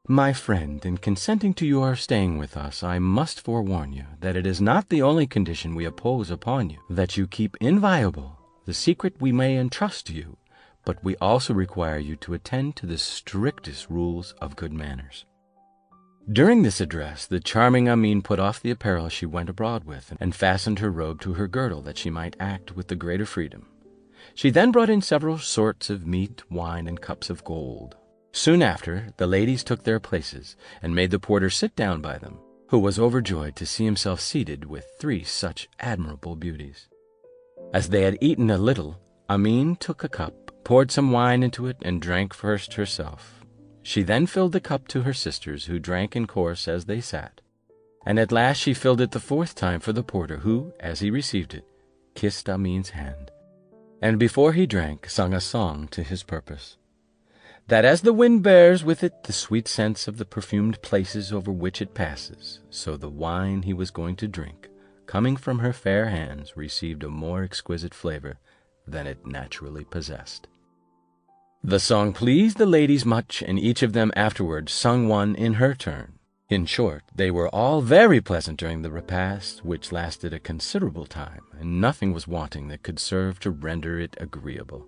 My friend, in consenting to your staying with us, I must forewarn you that it is not the only condition we impose upon you, that you keep inviolable the secret we may entrust to you, but we also require you to attend to the strictest rules of good manners." During this address, the charming Amin put off the apparel she went abroad with, and fastened her robe to her girdle, that she might act with the greater freedom. She then brought in several sorts of meat, wine, and cups of gold. Soon after, the ladies took their places, and made the porter sit down by them, who was overjoyed to see himself seated with 3 such admirable beauties. As they had eaten a little, Amin took a cup, poured some wine into it and drank first herself. She then filled the cup to her sisters, who drank in course as they sat. And at last she filled it the fourth time for the porter, who, as he received it, kissed Amin's hand, and before he drank sung a song to his purpose, that as the wind bears with it the sweet scents of the perfumed places over which it passes, so the wine he was going to drink, coming from her fair hands, received a more exquisite flavor than it naturally possessed. The song pleased the ladies much, and each of them afterwards sung one in her turn. In short, they were all very pleasant during the repast, which lasted a considerable time, and nothing was wanting that could serve to render it agreeable.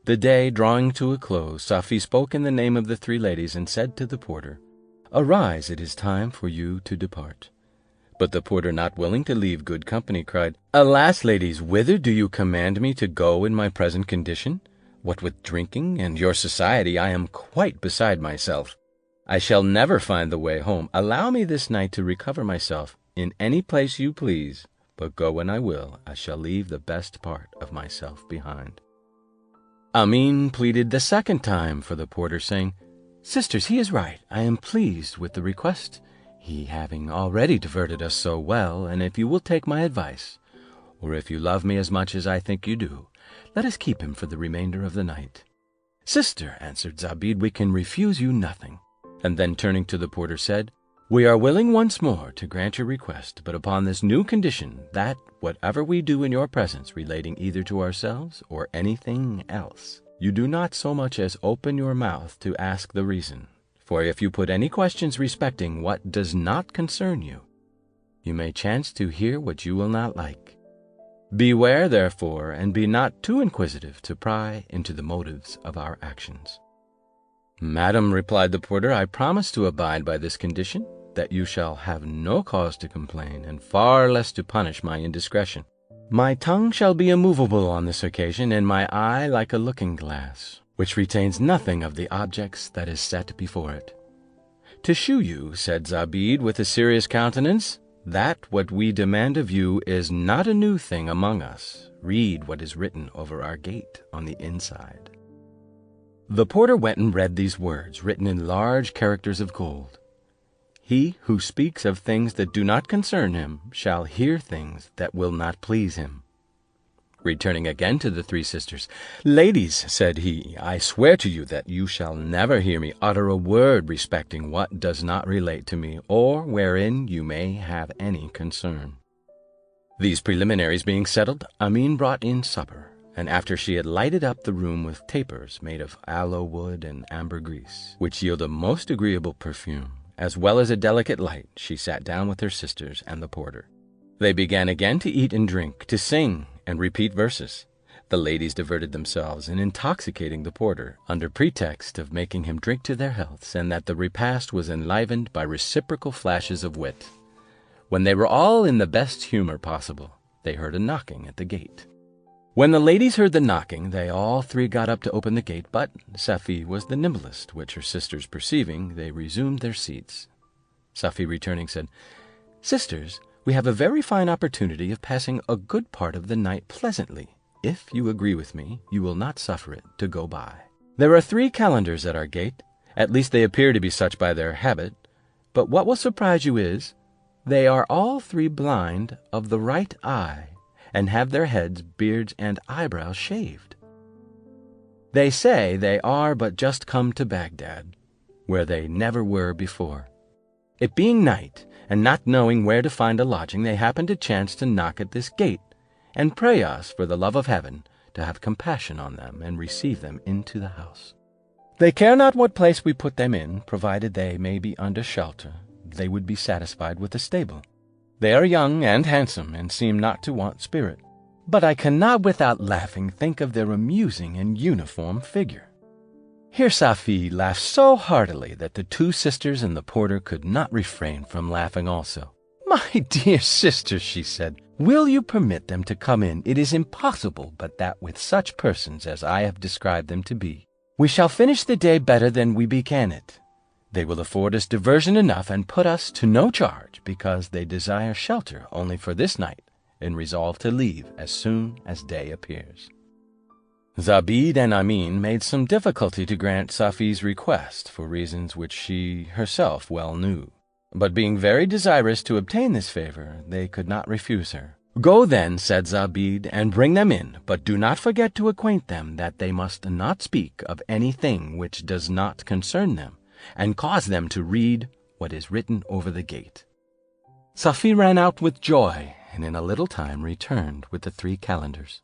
The day drawing to a close, Safie spoke in the name of the three ladies, and said to the porter, "Arise, it is time for you to depart." But the porter, not willing to leave good company, cried, "Alas, ladies, whither do you command me to go in my present condition? What with drinking and your society, I am quite beside myself. I shall never find the way home. Allow me this night to recover myself in any place you please, but go when I will, I shall leave the best part of myself behind." Amin pleaded the second time for the porter, saying, "Sisters, he is right. I am pleased with the request, he having already diverted us so well, and if you will take my advice, or if you love me as much as I think you do, let us keep him for the remainder of the night." "Sister," answered Zobeide, "we can refuse you nothing." And then turning to the porter said, "We are willing once more to grant your request, but upon this new condition, that whatever we do in your presence relating either to ourselves or anything else, you do not so much as open your mouth to ask the reason. For if you put any questions respecting what does not concern you, you may chance to hear what you will not like. Beware, therefore, and be not too inquisitive to pry into the motives of our actions." "Madam," replied the porter, "I promise to abide by this condition, that you shall have no cause to complain, and far less to punish my indiscretion. My tongue shall be immovable on this occasion, and my eye like a looking-glass, which retains nothing of the objects that is set before it." "To shew you," said Zobeide with a serious countenance, "that what we demand of you is not a new thing among us, read what is written over our gate on the inside." The porter went and read these words, written in large characters of gold: "He who speaks of things that do not concern him shall hear things that will not please him." Returning again to the three sisters, "Ladies," said he, "I swear to you that you shall never hear me utter a word respecting what does not relate to me, or wherein you may have any concern." These preliminaries being settled, Amin brought in supper, and after she had lighted up the room with tapers made of aloe wood and ambergris, which yield a most agreeable perfume, as well as a delicate light, she sat down with her sisters and the porter. They began again to eat and drink, to sing and repeat verses. The ladies diverted themselves in intoxicating the porter, under pretext of making him drink to their healths, and that the repast was enlivened by reciprocal flashes of wit. When they were all in the best humor possible, they heard a knocking at the gate. When the ladies heard the knocking, they all three got up to open the gate, but Safie was the nimblest, which her sisters perceiving, they resumed their seats. Safie returning said, "Sisters, we have a very fine opportunity of passing a good part of the night pleasantly. If you agree with me, you will not suffer it to go by. There are 3 calendars at our gate, at least they appear to be such by their habit, but what will surprise you is, they are all 3 blind of the right eye, and have their heads, beards, and eyebrows shaved. They say they are but just come to Baghdad, where they never were before. It being night, and not knowing where to find a lodging, they happened to chance to knock at this gate, and pray us, for the love of heaven, to have compassion on them, and receive them into the house. They care not what place we put them in, provided they may be under shelter. They would be satisfied with a stable. They are young and handsome, and seem not to want spirit. But I cannot without laughing think of their amusing and uniform figure." Here Safie laughed so heartily that the 2 sisters and the porter could not refrain from laughing also. "My dear sisters," she said, "will you permit them to come in? It is impossible but that with such persons as I have described them to be, we shall finish the day better than we began it. They will afford us diversion enough, and put us to no charge, because they desire shelter only for this night, and resolve to leave as soon as day appears." Zobeide and Amin made some difficulty to grant Safi's request for reasons which she herself well knew. But being very desirous to obtain this favor, they could not refuse her. "Go then," said Zobeide, "and bring them in, but do not forget to acquaint them that they must not speak of anything which does not concern them, and cause them to read what is written over the gate." Safi ran out with joy, and in a little time returned with the 3 calendars.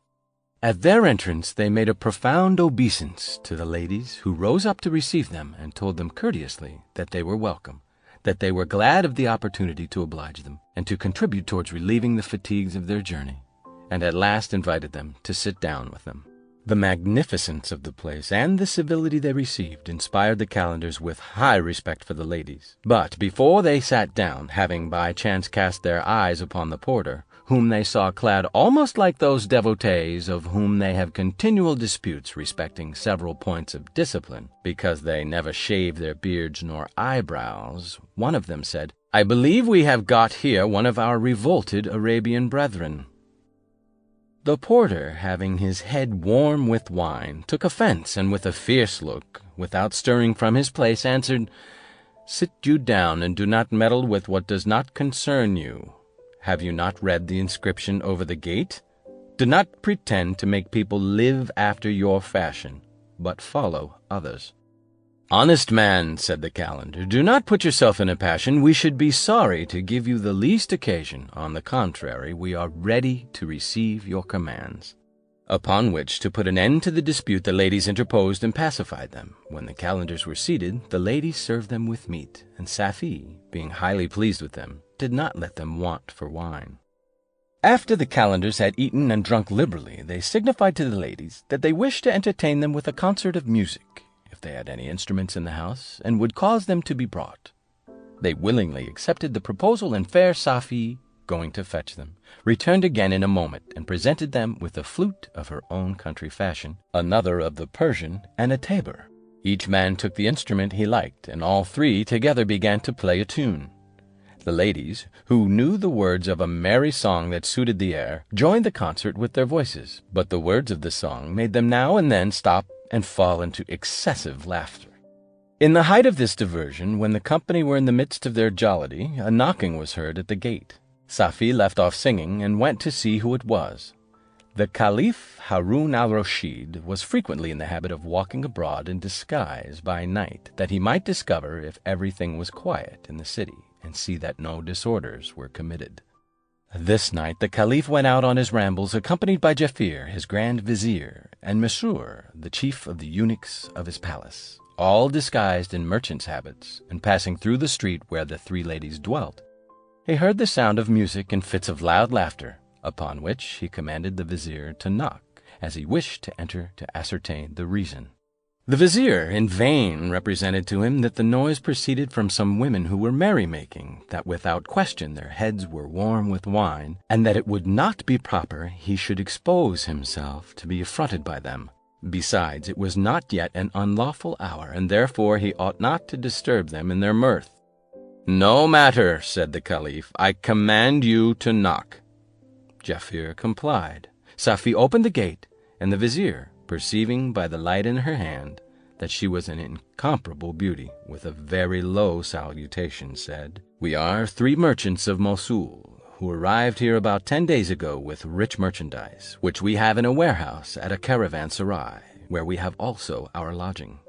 At their entrance they made a profound obeisance to the ladies, who rose up to receive them, and told them courteously that they were welcome, that they were glad of the opportunity to oblige them, and to contribute towards relieving the fatigues of their journey, and at last invited them to sit down with them. The magnificence of the place and the civility they received inspired the calendars with high respect for the ladies. But before they sat down, having by chance cast their eyes upon the porter, whom they saw clad almost like those devotees of whom they have continual disputes respecting several points of discipline, because they never shave their beards nor eyebrows, one of them said, "I believe we have got here one of our revolted Arabian brethren." The porter, having his head warm with wine, took offence, and with a fierce look, without stirring from his place, answered, "Sit you down, and do not meddle with what does not concern you. Have you not read the inscription over the gate? Do not pretend to make people live after your fashion, but follow others." "Honest man," said the calender, "do not put yourself in a passion. We should be sorry to give you the least occasion. On the contrary, we are ready to receive your commands." Upon which, to put an end to the dispute, the ladies interposed and pacified them. When the calendars were seated, the ladies served them with meat, and Safi, being highly pleased with them, did not let them want for wine. After the calendars had eaten and drunk liberally, they signified to the ladies that they wished to entertain them with a concert of music, if they had any instruments in the house, and would cause them to be brought. They willingly accepted the proposal, and fair Safi, going to fetch them, returned again in a moment, and presented them with a flute of her own country fashion, another of the Persian, and a tabor. Each man took the instrument he liked, and all 3 together began to play a tune. The ladies, who knew the words of a merry song that suited the air, joined the concert with their voices, but the words of the song made them now and then stop and fall into excessive laughter. In the height of this diversion, when the company were in the midst of their jollity, a knocking was heard at the gate. Safi left off singing and went to see who it was. The Caliph Harun al-Rashid was frequently in the habit of walking abroad in disguise by night, that he might discover if everything was quiet in the city, and see that no disorders were committed. This night the Caliph went out on his rambles, accompanied by Jafir, his grand vizier, and Mesrour, the chief of the eunuchs of his palace, all disguised in merchants' habits, and passing through the street where the 3 ladies dwelt. He heard the sound of music and fits of loud laughter, upon which he commanded the vizier to knock, as he wished to enter to ascertain the reason. The vizier in vain represented to him that the noise proceeded from some women who were merry-making, that without question their heads were warm with wine, and that it would not be proper he should expose himself to be affronted by them. Besides, it was not yet an unlawful hour, and therefore he ought not to disturb them in their mirth. "No matter," said the Caliph, "I command you to knock." Jafir complied. Safi opened the gate, and the vizier, perceiving by the light in her hand that she was an incomparable beauty, with a very low salutation, said, "We are 3 merchants of Mosul, who arrived here about 10 days ago with rich merchandise, which we have in a warehouse at a caravanserai, where we have also our lodging.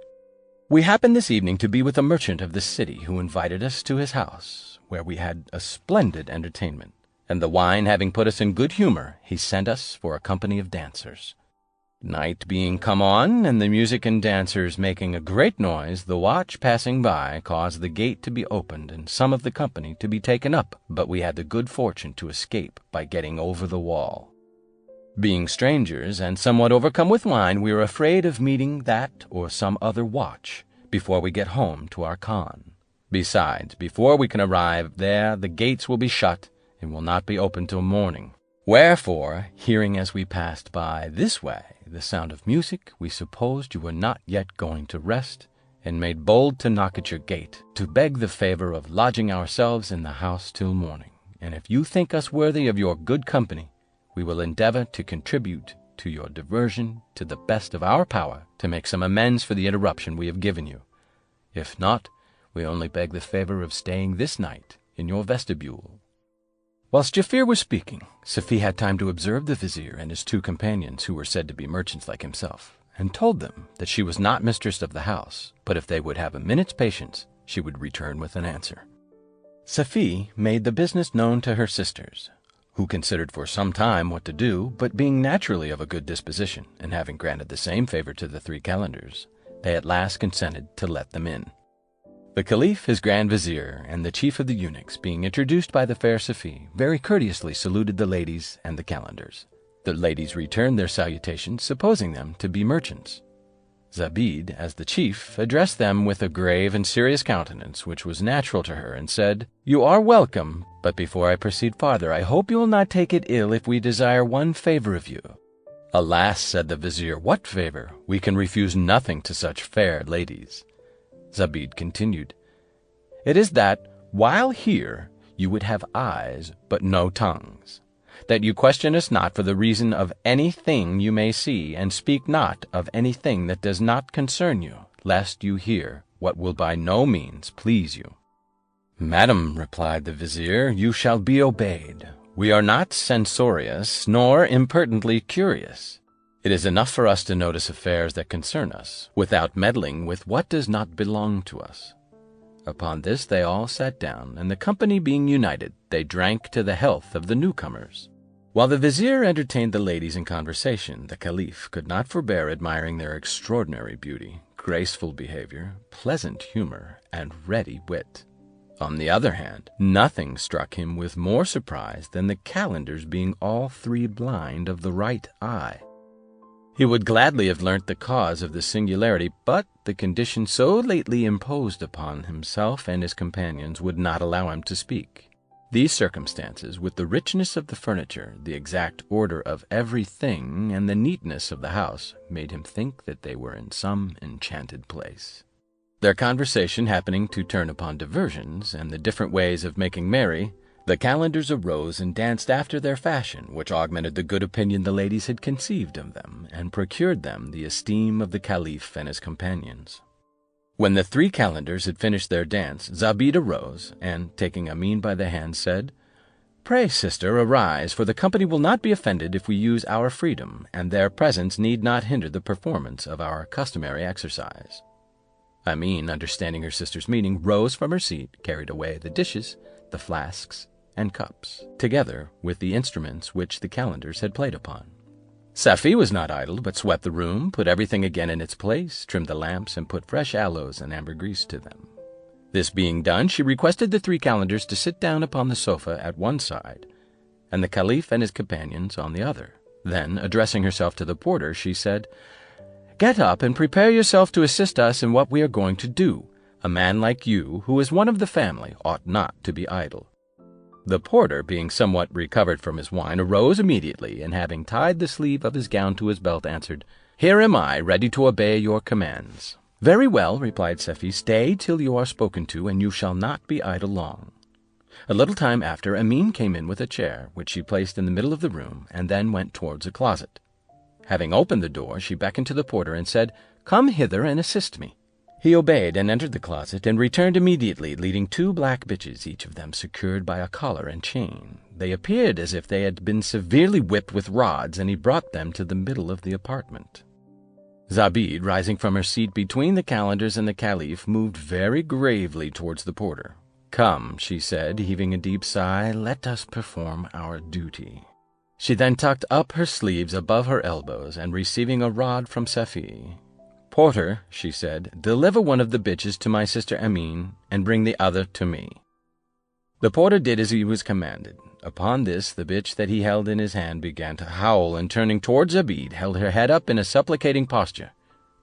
We happened this evening to be with a merchant of the city, who invited us to his house, where we had a splendid entertainment, and the wine having put us in good humor, he sent us for a company of dancers. Night being come on, and the music and dancers making a great noise, the watch passing by caused the gate to be opened, and some of the company to be taken up, but we had the good fortune to escape by getting over the wall. Being strangers, and somewhat overcome with wine, we are afraid of meeting that or some other watch before we get home to our khan. Besides, before we can arrive there, the gates will be shut, and will not be opened till morning. Wherefore, hearing as we passed by this way the sound of music, we supposed you were not yet going to rest, and made bold to knock at your gate, to beg the favor of lodging ourselves in the house till morning. And if you think us worthy of your good company, we will endeavor to contribute to your diversion to the best of our power to make some amends for the interruption we have given you. If not, we only beg the favor of staying this night in your vestibule." Whilst Jafir was speaking, Safie had time to observe the vizier and his 2 companions, who were said to be merchants like himself, and told them that she was not mistress of the house, but if they would have a minute's patience, she would return with an answer. Safie made the business known to her sisters, who considered for some time what to do, but being naturally of a good disposition, and having granted the same favor to the 3 calenders, they at last consented to let them in. The Caliph, his grand vizier, and the chief of the eunuchs, being introduced by the fair Safie, very courteously saluted the ladies and the calenders. The ladies returned their salutations, supposing them to be merchants. Zobeide, as the chief, addressed them with a grave and serious countenance, which was natural to her, and said, "You are welcome, but before I proceed farther, I hope you will not take it ill if we desire one favor of you." "Alas," said the vizier, "what favor? We can refuse nothing to such fair ladies." Zobeide continued, "It is that, while here, you would have eyes but no tongues, that you question us not for the reason of anything you may see, and speak not of anything that does not concern you, lest you hear what will by no means please you." "Madam," replied the vizier, "you shall be obeyed. We are not censorious, nor impertinently curious. It is enough for us to notice affairs that concern us, without meddling with what does not belong to us." Upon this they all sat down, and the company being united, they drank to the health of the newcomers. While the vizier entertained the ladies in conversation, the Caliph could not forbear admiring their extraordinary beauty, graceful behavior, pleasant humor, and ready wit. On the other hand, nothing struck him with more surprise than the calenders being all 3 blind of the right eye. He would gladly have learnt the cause of this singularity, but the condition so lately imposed upon himself and his companions would not allow him to speak. These circumstances, with the richness of the furniture, the exact order of everything, and the neatness of the house, made him think that they were in some enchanted place. Their conversation happening to turn upon diversions, and the different ways of making merry, the calenders arose and danced after their fashion, which augmented the good opinion the ladies had conceived of them, and procured them the esteem of the Caliph and his companions. When the 3 calenders had finished their dance, Zobeide arose, and, taking Amin by the hand, said, "Pray, sister, arise, for the company will not be offended if we use our freedom, and their presence need not hinder the performance of our customary exercise." Amin, understanding her sister's meaning, rose from her seat, carried away the dishes, the flasks, and cups, together with the instruments which the calenders had played upon. Safie was not idle, but swept the room, put everything again in its place, trimmed the lamps, and put fresh aloes and ambergris to them. This being done, she requested the 3 calenders to sit down upon the sofa at one side, and the Caliph and his companions on the other. Then, addressing herself to the porter, she said, "Get up and prepare yourself to assist us in what we are going to do. A man like you, who is one of the family, ought not to be idle." The porter, being somewhat recovered from his wine, arose immediately, and having tied the sleeve of his gown to his belt, answered, "Here am I, ready to obey your commands." "Very well," replied Safie, "stay till you are spoken to, and you shall not be idle long." A little time after, Amin came in with a chair, which she placed in the middle of the room, and then went towards a closet. Having opened the door, she beckoned to the porter, and said, "Come hither and assist me." He obeyed and entered the closet, and returned immediately, leading 2 black bitches, each of them secured by a collar and chain. They appeared as if they had been severely whipped with rods, and he brought them to the middle of the apartment. Zobeide, rising from her seat between the calenders and the Caliph, moved very gravely towards the porter. "Come," she said, heaving a deep sigh, "let us perform our duty." She then tucked up her sleeves above her elbows, and receiving a rod from Safie, "Porter," she said, "deliver one of the bitches to my sister Amin, and bring the other to me." The porter did as he was commanded. Upon this, the bitch that he held in his hand began to howl, and turning towards Zobeide, held her head up in a supplicating posture.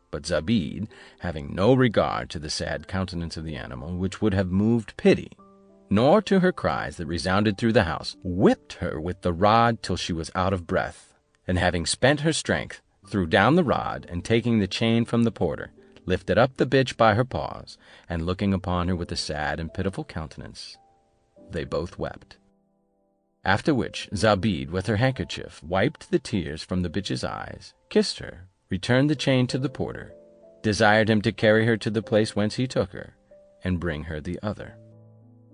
But Zobeide, having no regard to the sad countenance of the animal, which would have moved pity, nor to her cries that resounded through the house, whipped her with the rod till she was out of breath, and having spent her strength, threw down the rod, and taking the chain from the porter, lifted up the bitch by her paws, and looking upon her with a sad and pitiful countenance, they both wept. After which Zobeide, with her handkerchief, wiped the tears from the bitch's eyes, kissed her, returned the chain to the porter, desired him to carry her to the place whence he took her, and bring her the other.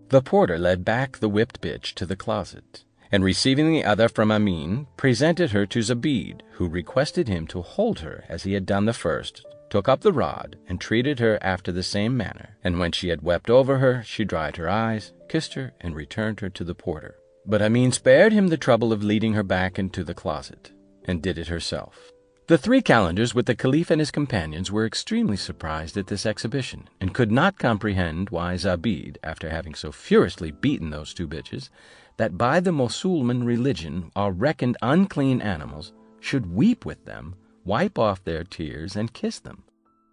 The porter led back the whipped bitch to the closet, and receiving the other from Amin, presented her to Zobeide, who requested him to hold her as he had done the first, took up the rod, and treated her after the same manner. And when she had wept over her, she dried her eyes, kissed her, and returned her to the porter. But Amin spared him the trouble of leading her back into the closet, and did it herself. The 3 calenders with the Caliph and his companions were extremely surprised at this exhibition, and could not comprehend why Zobeide, after having so furiously beaten those 2 bitches, that by the Mussulman religion are reckoned unclean animals, should weep with them, wipe off their tears, and kiss them.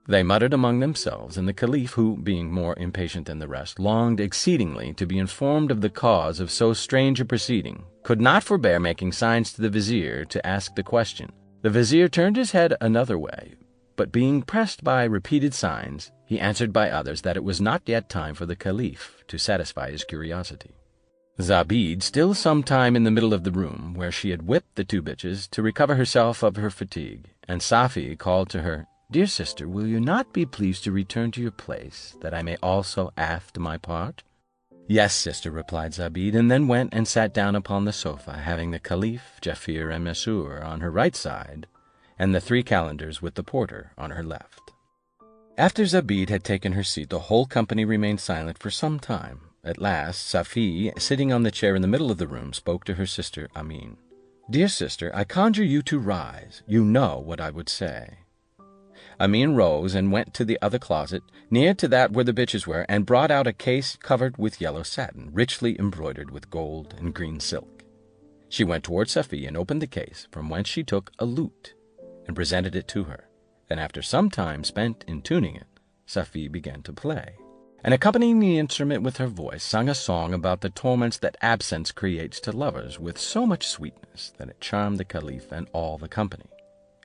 They muttered among themselves, and the Caliph, who, being more impatient than the rest, longed exceedingly to be informed of the cause of so strange a proceeding, could not forbear making signs to the vizier to ask the question. The vizier turned his head another way, but being pressed by repeated signs, he answered by others that it was not yet time for the Caliph to satisfy his curiosity. Zobeide, still some time in the middle of the room, where she had whipped the 2 bitches, to recover herself of her fatigue, and Safie called to her, "Dear sister, will you not be pleased to return to your place, that I may also act my part?" "Yes, sister," replied Zobeide, and then went and sat down upon the sofa, having the Caliph, Jafir, and Mesrour on her right side, and the 3 calenders with the porter on her left. After Zobeide had taken her seat, the whole company remained silent for some time. At last, Safie, sitting on the chair in the middle of the room, spoke to her sister Amin. "Dear sister, I conjure you to rise. You know what I would say." Amin rose and went to the other closet, near to that where the bitches were, and brought out a case covered with yellow satin, richly embroidered with gold and green silk. She went towards Safie and opened the case, from whence she took a lute, and presented it to her. Then, after some time spent in tuning it, Safie began to play, and accompanying the instrument with her voice, sang a song about the torments that absence creates to lovers, with so much sweetness that it charmed the Caliph and all the company.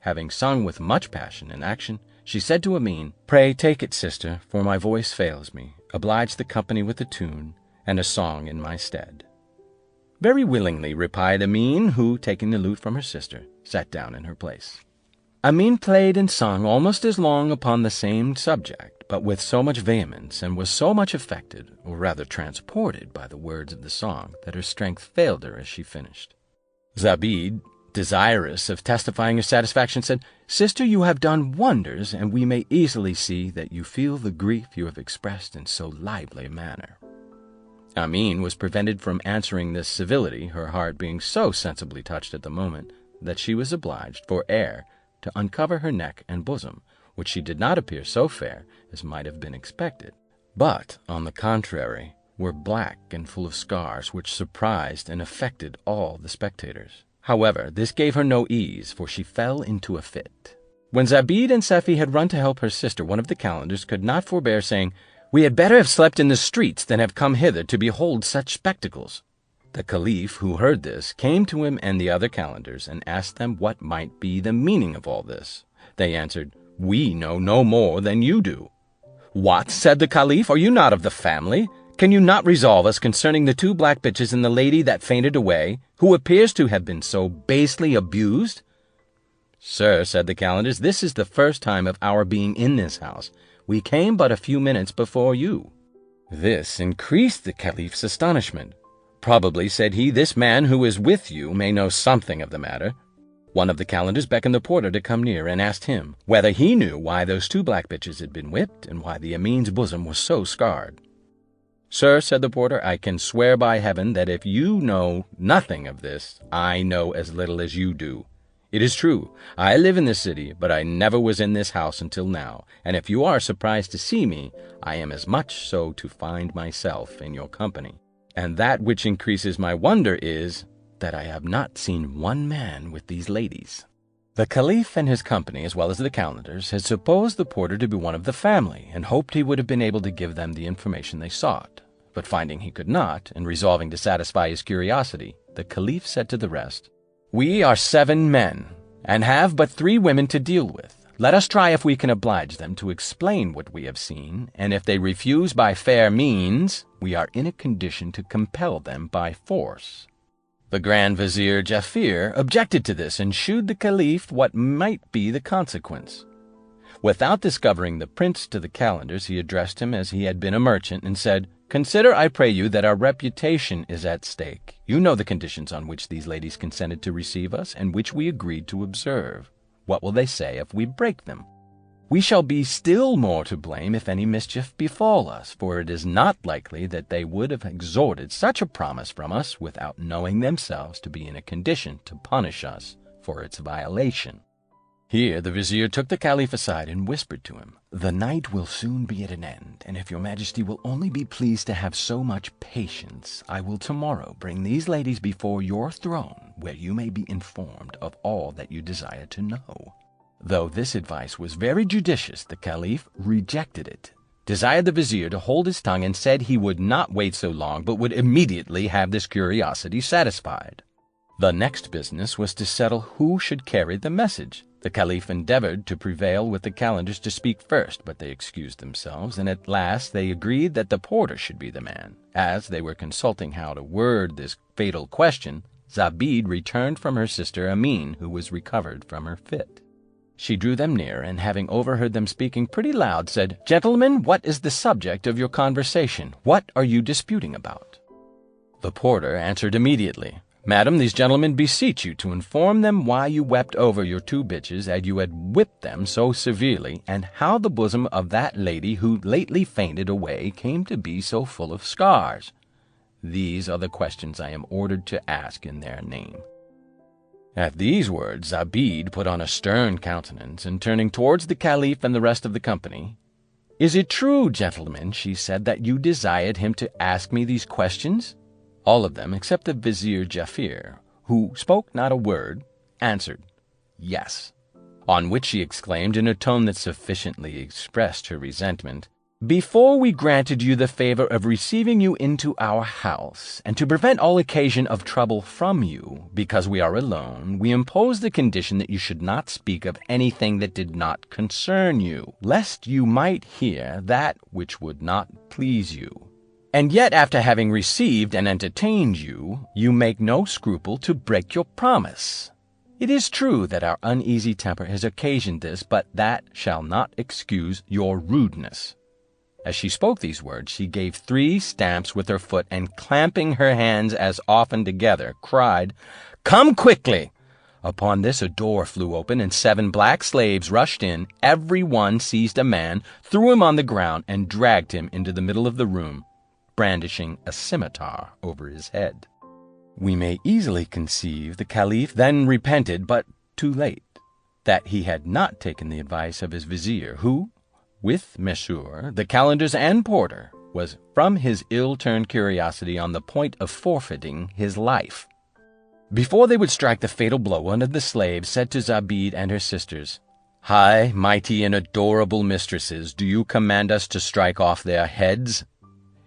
Having sung with much passion and action, she said to Amin, "Pray take it, sister, for my voice fails me. Oblige the company with a tune, and a song in my stead." "Very willingly," replied Amin, who, taking the lute from her sister, sat down in her place. Amin played and sung almost as long upon the same subject, but with so much vehemence, and was so much affected, or rather transported, by the words of the song, that her strength failed her as she finished. Zobeide, desirous of testifying her satisfaction, said, "Sister, you have done wonders, and we may easily see that you feel the grief you have expressed in so lively a manner." Amin was prevented from answering this civility, her heart being so sensibly touched at the moment that she was obliged, for air, to uncover her neck and bosom, which she did not appear so fair as might have been expected, but, on the contrary, were black and full of scars, which surprised and affected all the spectators. However, this gave her no ease, for she fell into a fit. When Zobeide and Safie had run to help her sister, one of the calenders could not forbear saying, "We had better have slept in the streets than have come hither to behold such spectacles." The Caliph, who heard this, came to him and the other calenders, and asked them what might be the meaning of all this. They answered, "We know no more than you do." "What?" said the Caliph, "are you not of the family? Can you not resolve us concerning the 2 black bitches and the lady that fainted away, who appears to have been so basely abused?" "Sir," said the calenders, "this is the first time of our being in this house. We came but a few minutes before you." This increased the Caliph's astonishment. "Probably," said he, "this man who is with you may know something of the matter." One of the calenders beckoned the porter to come near, and asked him whether he knew why those 2 black bitches had been whipped, and why the Amin's bosom was so scarred. "Sir," said the porter, "I can swear by heaven that if you know nothing of this, I know as little as you do. It is true, I live in this city, but I never was in this house until now, and if you are surprised to see me, I am as much so to find myself in your company. And that which increases my wonder is, that I have not seen one man with these ladies." The Caliph and his company, as well as the calenders, had supposed the porter to be one of the family, and hoped he would have been able to give them the information they sought. But finding he could not, and resolving to satisfy his curiosity, the Caliph said to the rest, "We are 7 men, and have but 3 women to deal with. Let us try if we can oblige them to explain what we have seen, and if they refuse by fair means, we are in a condition to compel them by force." The Grand Vizier Jafir objected to this and shewed the Caliph what might be the consequence. Without discovering the prince to the calenders, he addressed him as he had been a merchant, and said, "Consider, I pray you, that our reputation is at stake. You know the conditions on which these ladies consented to receive us, and which we agreed to observe. What will they say if we break them? We shall be still more to blame if any mischief befall us, for it is not likely that they would have extorted such a promise from us without knowing themselves to be in a condition to punish us for its violation." Here the vizier took the Caliph aside and whispered to him, "The night will soon be at an end, and if your majesty will only be pleased to have so much patience, I will tomorrow bring these ladies before your throne, where you may be informed of all that you desire to know." Though this advice was very judicious, the Caliph rejected it, desired the vizier to hold his tongue, and said he would not wait so long, but would immediately have this curiosity satisfied. The next business was to settle who should carry the message. The Caliph endeavored to prevail with the calenders to speak first, but they excused themselves, and at last they agreed that the porter should be the man. As they were consulting how to word this fatal question, Zobeide returned from her sister Amin, who was recovered from her fit. She drew them near, and having overheard them speaking pretty loud, said, "Gentlemen, what is the subject of your conversation? What are you disputing about?" The porter answered immediately, "Madam, these gentlemen beseech you to inform them why you wept over your two bitches, as you had whipped them so severely, and how the bosom of that lady who lately fainted away came to be so full of scars. These are the questions I am ordered to ask in their name." At these words Zobeide put on a stern countenance, and turning towards the Caliph and the rest of the company, "Is it true, gentlemen," she said, "that you desired him to ask me these questions?" All of them, except the Vizier Jafir, who spoke not a word, answered, "Yes." On which she exclaimed in a tone that sufficiently expressed her resentment, "Before we granted you the favor of receiving you into our house, and to prevent all occasion of trouble from you, because we are alone, we imposed the condition that you should not speak of anything that did not concern you, lest you might hear that which would not please you. And yet, after having received and entertained you, you make no scruple to break your promise. It is true that our uneasy temper has occasioned this, but that shall not excuse your rudeness." As she spoke these words, she gave 3 stamps with her foot, and clamping her hands as often together, cried, "Come quickly!" Upon this a door flew open, and 7 black slaves rushed in. Every one seized a man, threw him on the ground, and dragged him into the middle of the room, brandishing a scimitar over his head. We may easily conceive the Caliph then repented, but too late, that he had not taken the advice of his vizier, who, with Mesrour, the calenders, and porter, was from his ill-turned curiosity on the point of forfeiting his life. Before they would strike the fatal blow, one of the slaves said to Zobeide and her sisters, "High, mighty, and adorable mistresses, do you command us to strike off their heads?"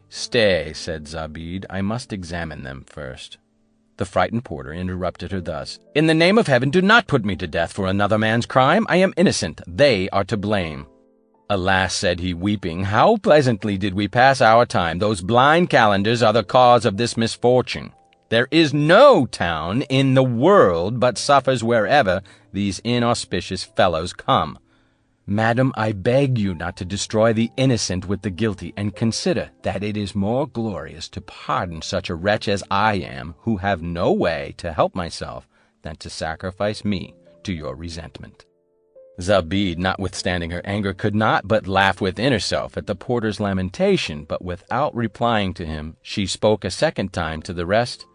"Stay," said Zobeide, "I must examine them first." The frightened porter interrupted her thus, "In the name of heaven, do not put me to death for another man's crime. I am innocent. They are to blame." "Alas," said he, weeping, "how pleasantly did we pass our time! Those blind calendars are the cause of this misfortune. There is no town in the world but suffers wherever these inauspicious fellows come. Madam, I beg you not to destroy the innocent with the guilty, and consider that it is more glorious to pardon such a wretch as I am, who have no way to help myself, than to sacrifice me to your resentment." Zobeide, notwithstanding her anger, could not but laugh within herself at the porter's lamentation, but without replying to him, she spoke a second time to the rest,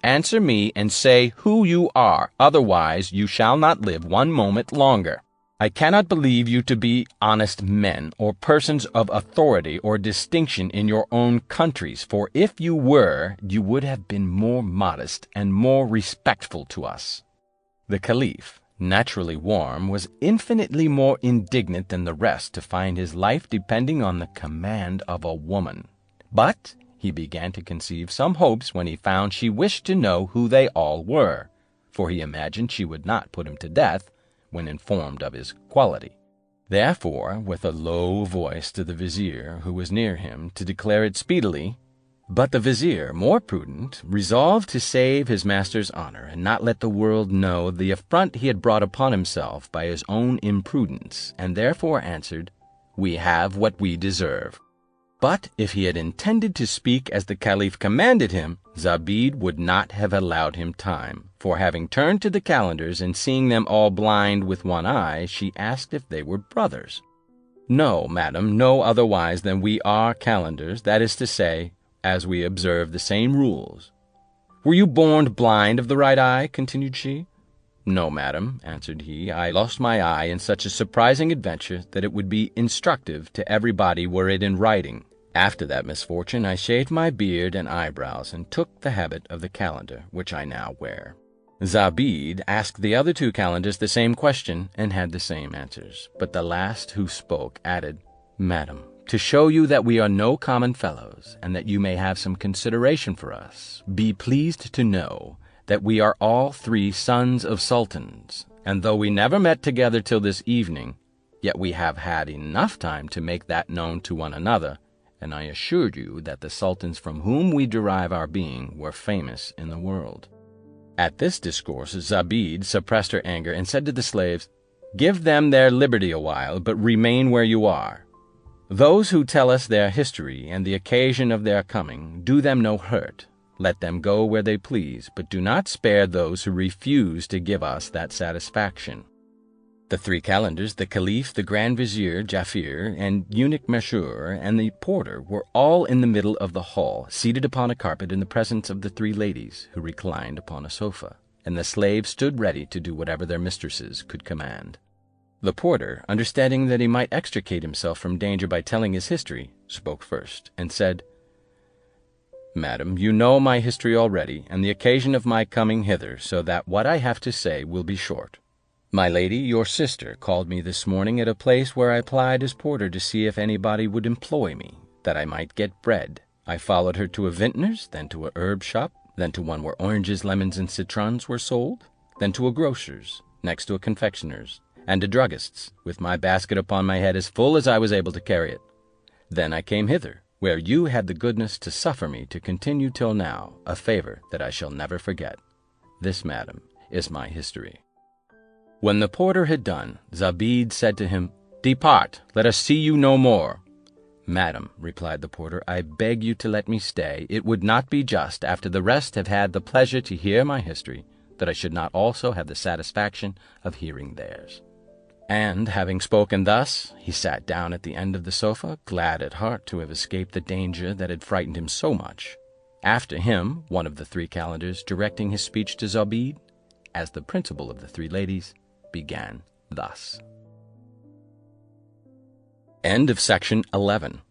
"Answer me, and say who you are, otherwise you shall not live 1 moment longer. I cannot believe you to be honest men, or persons of authority or distinction in your own countries, for if you were, you would have been more modest and more respectful to us." The Caliph, naturally warm, was infinitely more indignant than the rest to find his life depending on the command of a woman. But he began to conceive some hopes when he found she wished to know who they all were, for he imagined she would not put him to death when informed of his quality. Therefore, with a low voice to the vizier, who was near him, to declare it speedily, But the vizier, more prudent, resolved to save his master's honor, and not let the world know the affront he had brought upon himself by his own imprudence, and therefore answered, "We have what we deserve." But if he had intended to speak as the Caliph commanded him, Zobeide would not have allowed him time, for having turned to the calendars and seeing them all blind with one eye, she asked if they were brothers. "No, madam, no otherwise than we are calendars, that is to say, as we observe the same rules." "Were you born blind of the right eye?" continued she. "No, madam," answered he, "I lost my eye in such a surprising adventure that it would be instructive to everybody were it in writing. After that misfortune I shaved my beard and eyebrows, and took the habit of the calendar, which I now wear." Zobeide asked the other two calendars the same question, and had the same answers. But the last who spoke added, "Madam, to show you that we are no common fellows, and that you may have some consideration for us, be pleased to know that we are all three sons of sultans, and though we never met together till this evening, yet we have had enough time to make that known to one another, and I assure you that the sultans from whom we derive our being were famous in the world." At this discourse Zobeide suppressed her anger, and said to the slaves, "Give them their liberty a while, but remain where you are. Those who tell us their history and the occasion of their coming do them no hurt. Let them go where they please, but do not spare those who refuse to give us that satisfaction." The three calendars, the Caliph, the Grand Vizier, Jafir, and eunuch Mesrour, and the porter were all in the middle of the hall, seated upon a carpet in the presence of the three ladies, who reclined upon a sofa, and the slaves stood ready to do whatever their mistresses could command. The porter, understanding that he might extricate himself from danger by telling his history, spoke first, and said, "Madam, you know my history already, and the occasion of my coming hither, so that what I have to say will be short. My lady, your sister, called me this morning at a place where I plied as porter to see if anybody would employ me, that I might get bread. I followed her to a vintner's, then to a herb shop, then to one where oranges, lemons, and citrons were sold, then to a grocer's, next to a confectioner's, and a druggist's, with my basket upon my head as full as I was able to carry it. Then I came hither, where you had the goodness to suffer me to continue till now, a favor that I shall never forget. This, madam, is my history." When the porter had done, Zobeide said to him, "Depart, let us see you no more." "Madam," replied the porter, "I beg you to let me stay. It would not be just, after the rest have had the pleasure to hear my history, that I should not also have the satisfaction of hearing theirs." And, having spoken thus, he sat down at the end of the sofa, glad at heart to have escaped the danger that had frightened him so much. After him, one of the three calendars, directing his speech to Zobeide, as the principal of the three ladies, began thus. End of section 11.